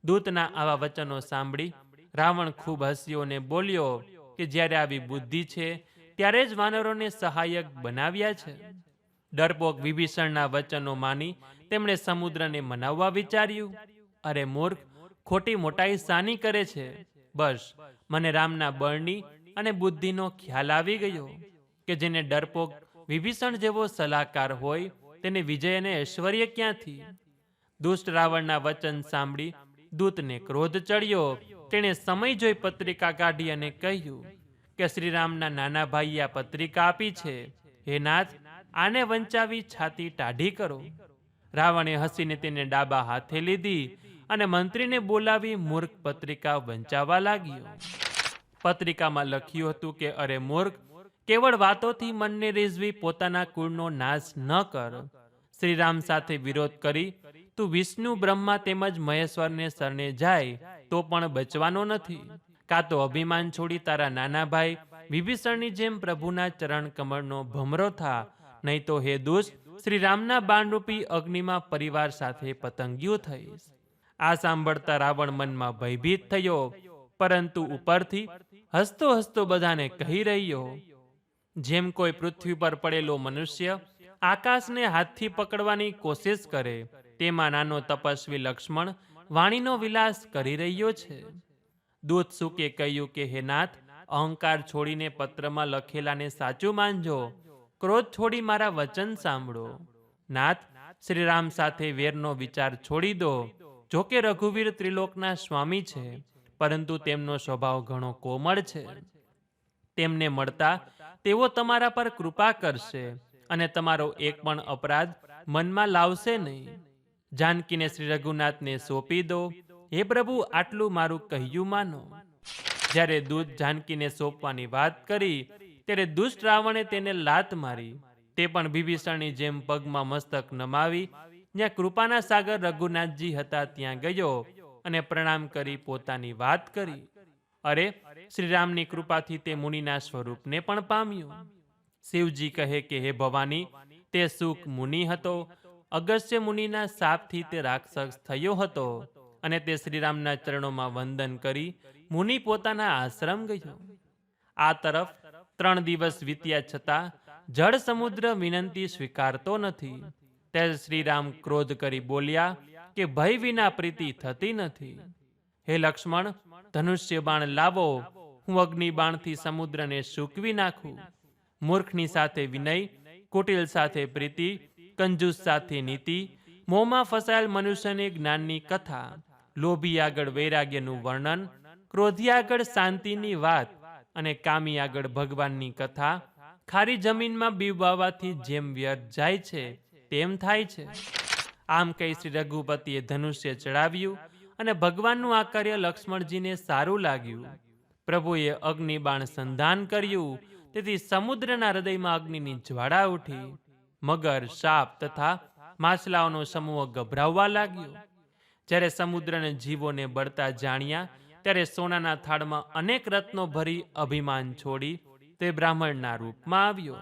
દૂતના આવા વચનો સાંભળી રાવણ ખૂબ હસ્યો અને બોલ્યો કે જ્યારે આવી બુદ્ધિ છે ત્યારે જ વાનરોને સહાયક બનાવ્યા છે. ડરપોક વિભીષણના વચનો માની તેમણે સમુદ્રને મનાવવા વિચાર્યું. અરે મૂર્ખ, ખોટી મોટાઈ શાની કરે છે? બસ, મને રામના બળની અને બુદ્ધિનો ખ્યાલ આવી ગયો કે જેને ડરપોક વિભીષણ જેવો સલાહકાર હોય તેને વિજય અને ઐશ્વર્ય ક્યાંથી? દુષ્ટ રાવણના વચન સાંભળી દૂતને ક્રોધ ચડ્યો. તેણે સમય જોઈ પત્રિકા કાઢી અને કહ્યું કે શ્રીરામના નાના ભાઈએ આ પત્રિકા આપી છે. હે નાથ, આને વંચાવી છાતી ટાઢી કરો. રાવણે હસીને તેને ડાબા હાથે લીધી અને મંત્રીને બોલાવી મૂર્ખ પત્રિકા વંચાવવા લાગ્યો. પત્રિકામાં લખ્યું હતું કે અરે મૂર્ખ, કેવળ વાતોથી મનને રીઝવી પોતાના કુળનો નાશ ન કર. શ્રીરામ સાથે વિરોધ કરી તું વિષ્ણુ, બ્રહ્મા તેમજ મહેશ્વરને શરણે જાય તો પણ બચવાનો નથી. કાં તો અભિમાન છોડી તારા નાના ભાઈ વિભીષણની જેમ પ્રભુના ચરણ કમળનો ભમરો થા, નહીં તો હે દુષ્ટ, શ્રીરામના બાણરૂપી અગ્નિમાં પરિવાર સાથે પતંગિયું થઈશ. આ સાંભળતા રાવણ મનમાં ભયભીત થયો, પરંતુ ઉપરથી હસતો હસતો બધાને કહી રહ્યો, જેમ કોઈ પૃથ્વી પર પડેલો મનુષ્ય આકાશને હાથથી પકડવાની કોશિશ કરે, તેમાં નાનો તપસ્વી લક્ષ્મણ વાણીનો વિલાસ કરી રહ્યો છે. દૂત સુકે કહ્યું કે હે નાથ, અહંકાર છોડીને પત્રમાં લખેલાને સાચું માનજો. ક્રોધ છોડી મારા વચન સાંભળો. નાથ, શ્રીરામ સાથે વેરનો વિચાર છોડી દો. જોકે રઘુવીર ત્રિલોકના સ્વામી છે, પરંતુ તેમનો સ્વભાવ ઘણો કોમળ છે. તેમને મળતા તેઓ તમારા પર કૃપા કરશે અને તમારો એક પણ અપરાધ મનમાં લાવશે નહીં. જાનકીને શ્રી રઘુનાથને સોંપી દો. હે પ્રભુ, આટલું મારું કહ્યું માનો. જ્યારે દૂત જાનકીને સોંપવાની વાત કરી ત્યારે દુષ્ટ રાવણે તેને લાત મારી. તે પણ વિભીષણની જેમ પગમાં મસ્તક નમાવી જ્યાં કૃપાના સાગર રઘુનાથજી હતા ત્યાં ગયો અને પ્રણામ કરી પોતાની વાત કરી. અરે, શ્રીરામની કૃપાથી તે મુનિના સ્વરૂપને પણ પામ્યું. શિવજી કહે કે હે ભવાની, તે સુખ મુનિ હતો. અગસ્ત્ય મુનિના શાપથી તે રાક્ષસ થયો હતો અને તે શ્રીરામના ચરણોમાં વંદન કરી મુનિ પોતાના આશ્રમ ગયો. આ તરફ 3 દિવસ વીત્યા છતાં જળ સમુદ્ર વિનંતી સ્વીકારતો નથી. ત્યારે શ્રીરામ ક્રોધ કરી બોલ્યા કે ભય વિના પ્રીતિ થતી નથી. હે લક્ષ્મણ, ધનુષ્ય બાણ લાવો, હું અગ્નિ બાણથી સમુદ્રને સૂકવી નાખું. મૂર્ખની સાથે વિનય, કુટિલ સાથે પ્રીતિ, કંજૂસ સાથે નીતિ, મોંમાં ફસાયેલ મનુષ્યની જ્ઞાનની કથા, લોભી આગળ વૈરાગ્યનું વર્ણન, ક્રોધી આગળ શાંતિની વાત અને કામી આગળ ભગવાનની કથા. ખારી જમીનમાં બીવવાથી જેમ વ્યર્થ જાય છે તેમ થાય છે. આમ કહી શ્રી રઘુપતિએ ધનુષ્ય ચડાવ્યું અને ભગવાનનું આ કાર્ય લક્ષ્મણજીને સારું લાગ્યું. પ્રભુએ અગ્નિબાણ સંધાન કર્યું, તેથી સમુદ્રના હૃદયમાં અગ્નિની જ્વાળા ઉઠી. મગર, સાપ તથા માછલાઓનો સમૂહ ગભરાવવા લાગ્યો. જ્યારે સમુદ્રને જીવોને બળતા જાણ્યા ત્યારે સોનાના થાળમાં અનેક રત્નો ભરી અભિમાન છોડી તે બ્રાહ્મણના રૂપમાં આવ્યો.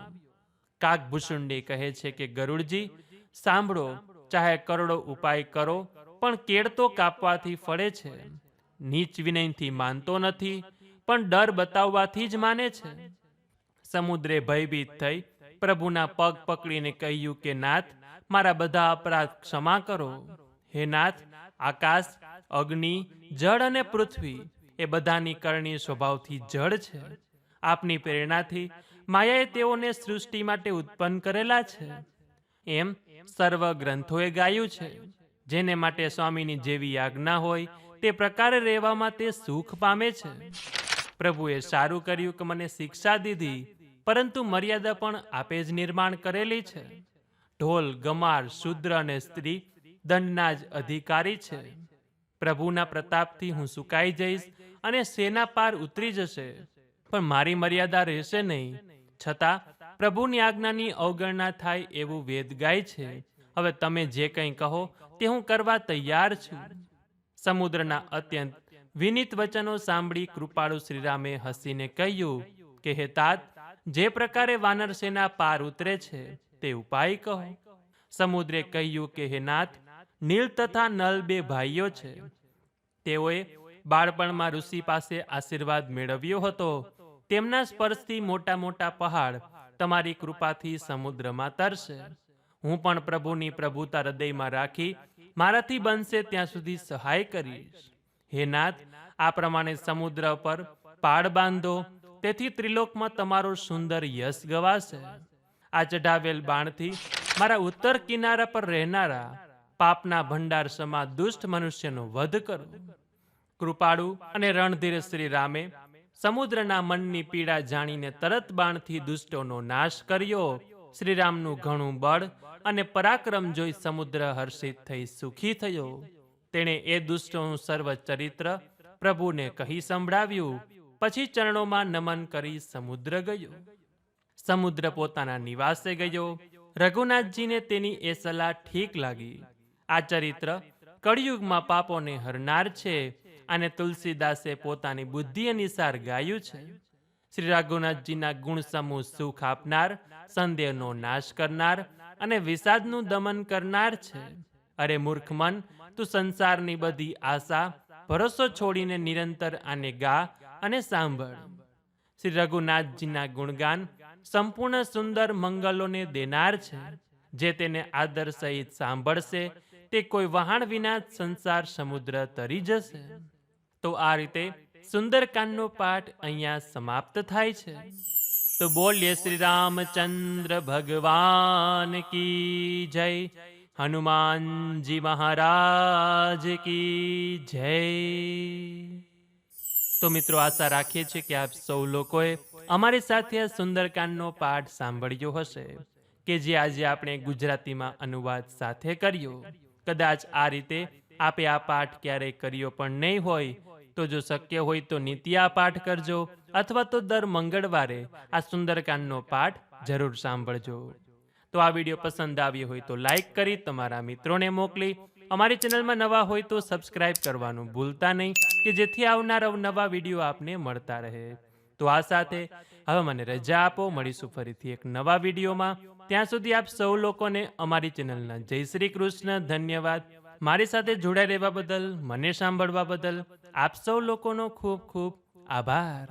કાકભૂષુંડી કહે છે કે ગરુડજી, સાંભળો, ચાહે કરોડો ઉપાય કરો પણ કેળ તો કાપવાથી ફળે છે. નીચ વિનયથી માનતો નથી, પણ ડર બતાવવાથી જ માને છે. સમુદ્રે ભયભીત થઈ પ્રભુના પગ પકડીને કહ્યું કે નાથ, મારા બધા અપરાધ ક્ષમા કરો. હે નાથ, આકાશ, અગ્નિ, જળ અને પૃથ્વી એ બધાની કરણી સ્વભાવથી જળ છે. આપની પ્રેરણાથી માયાએ તેઓને સૃષ્ટિ માટે ઉત્પન્ન કરેલા છે. એમ સર્વ ગ્રંથોએ ગાયું છે. જેને માટે સ્વામીની જેવી આજ્ઞા હોય તે પ્રકારે રહેવામાં તે સુખ પામે છે. પ્રભુએ સારું કર્યું કે મને શિક્ષા દીધી, પરંતુ મર્યાદા પણ આપે જ નિર્માણ કરેલી છે. ઢોલ, ગમાર, શૂદ્ર અને સ્ત્રી દંડના જ અધિકારી છે. પ્રભુના પ્રતાપથી હું સુકાઈ જઈશ અને સેના પાર ઉતરી જશે, પણ મારી મર્યાદા રહેશે નહીં. છતાં પ્રભુની આજ્ઞાની અવગણના થાય એવું વેદ ગાય છે. હવે તમે જે કંઈ કહો તે હું કરવા તૈયાર છું. સમુદ્રના અત્યંત વિનીત વચનો સાંભળી કૃપાળુ શ્રીરામે હસીને કહ્યું કે હે તાત, જે પ્રકારે વાનર સેના પાર ઉતરે છે તે ઉપાય કહો. સમુદ્રે કહ્યું કે હે નાથ, નીલ તથા નલ બે ભાઈઓ છે. તેઓએ બાળપણમાં ઋષિ પાસે આશીર્વાદ મેળવ્યો હતો. તેમના સ્પર્શથી મોટા મોટા પહાડ તમારી કૃપાથી સમુદ્રમાં તરશે. હું પણ પ્રભુની પ્રભુતા હૃદયમાં રાખી મારાથી બનશે ત્યાં સુધી સહાય કરીશ. હે નાથ, આ પ્રમાણે સમુદ્ર પર પાળ બાંધો, તેથી ત્રિલોકમાં તમારો સુંદર યશ ગવાશે. આ ચઢાવેલ બાણથી મારા ઉત્તર કિનારા પર રહેનારા પાપના ભંડાર સમા દુષ્ટ મનુષ્યનો વધ કરો. કૃપાળુ અને રણધીર શ્રી રામે સમુદ્રના મનની પીડા જાણીને તરત બાણથી દુષ્ટોનો નાશ કર્યો. શ્રીરામનું ઘણું બળ અને પરાક્રમ જોઈ સમુદ્ર હર્ષિત થઈ સુખી થયો. તેણે એ દુષ્ટોનું સર્વ ચરિત્ર પ્રભુને કહી સંભળાવ્યું. પછી ચરણોમાં નમન કરી સમુદ્ર ગયો. સમુદ્ર પોતાના નિવાસે ગયો. રઘુનાથજીને તેની એ સલાહ ઠીક લાગી. આ ચરિત્ર કળિયુગમાં પાપોને હરનાર છે અને તુલસીદાસે પોતાની બુદ્ધિ અનુસાર ગાયું છે. શ્રી રઘુનાથજીના ગુણ સમૂહ સુખ આપનાર, સંદેહનો નાશ કરનાર અને વિષાદનું દમન કરનાર છે. અરે મૂર્ખ મન, તું સંસારની બધી આશા ભરોસો છોડીને નિરંતર આને ગા અને સાંભળ. શ્રી રઘુનાથજીના ગુણગાન સંપૂર્ણ સુંદર મંગલોને દેનાર છે. જે તેને આદર સહિત સાંભળશે તે કોઈ વહાણ વિના સંસાર સમુદ્ર તરી જશે. તો આ રીતે સુંદરકાંડનો પાઠ અહીંયા સમાપ્ત થાય છે. તો બોલીએ શ્રી રામચંદ્ર ભગવાન કી જય, હનુમાનજી મહારાજ કી જય. તો મિત્રો, આશા રાખીએ છીએ કે આપ સૌ લોકોએ અમારી સાથે આ સુંદરકાંડનો પાઠ સાંભળ્યો હશે, કે જે આજે આપણે ગુજરાતીમાં અનુવાદ સાથે કર્યો. કદાચ આ રીતે આપે આ પાઠ ક્યારેય કર્યો પણ નહીં હોય, તો જો શક્ય હોય તો નિત્ય આ પાઠ કરજો, અથવા તો દર મંગળવારે આ સુંદરકાંડનો પાઠ જરૂર સાંભળજો. તો આ વિડીયો પસંદ આવ્યો હોય તો લાઈક કરી તમારા મિત્રોને મોકલી, અમારી ચેનલમાં નવા હોય તો સબસ્ક્રાઇબ કરવાનું ભૂલતા નહીં, કે જેથી આવનાર અવનવા વિડીયો આપને મળતા રહે. તો આ સાથે હવે મને રજા આપો. મળીશું ફરીથી એક નવા વિડીયોમાં. ત્યાં સુધી આપ સૌ લોકોને અમારી ચેનલના જય શ્રી કૃષ્ણ. ધન્યવાદ. મારી સાથે જોડાઈ રહેવા બદલ, મને સાંભળવા બદલ આપ સૌ લોકોનો ખૂબ ખૂબ આભાર.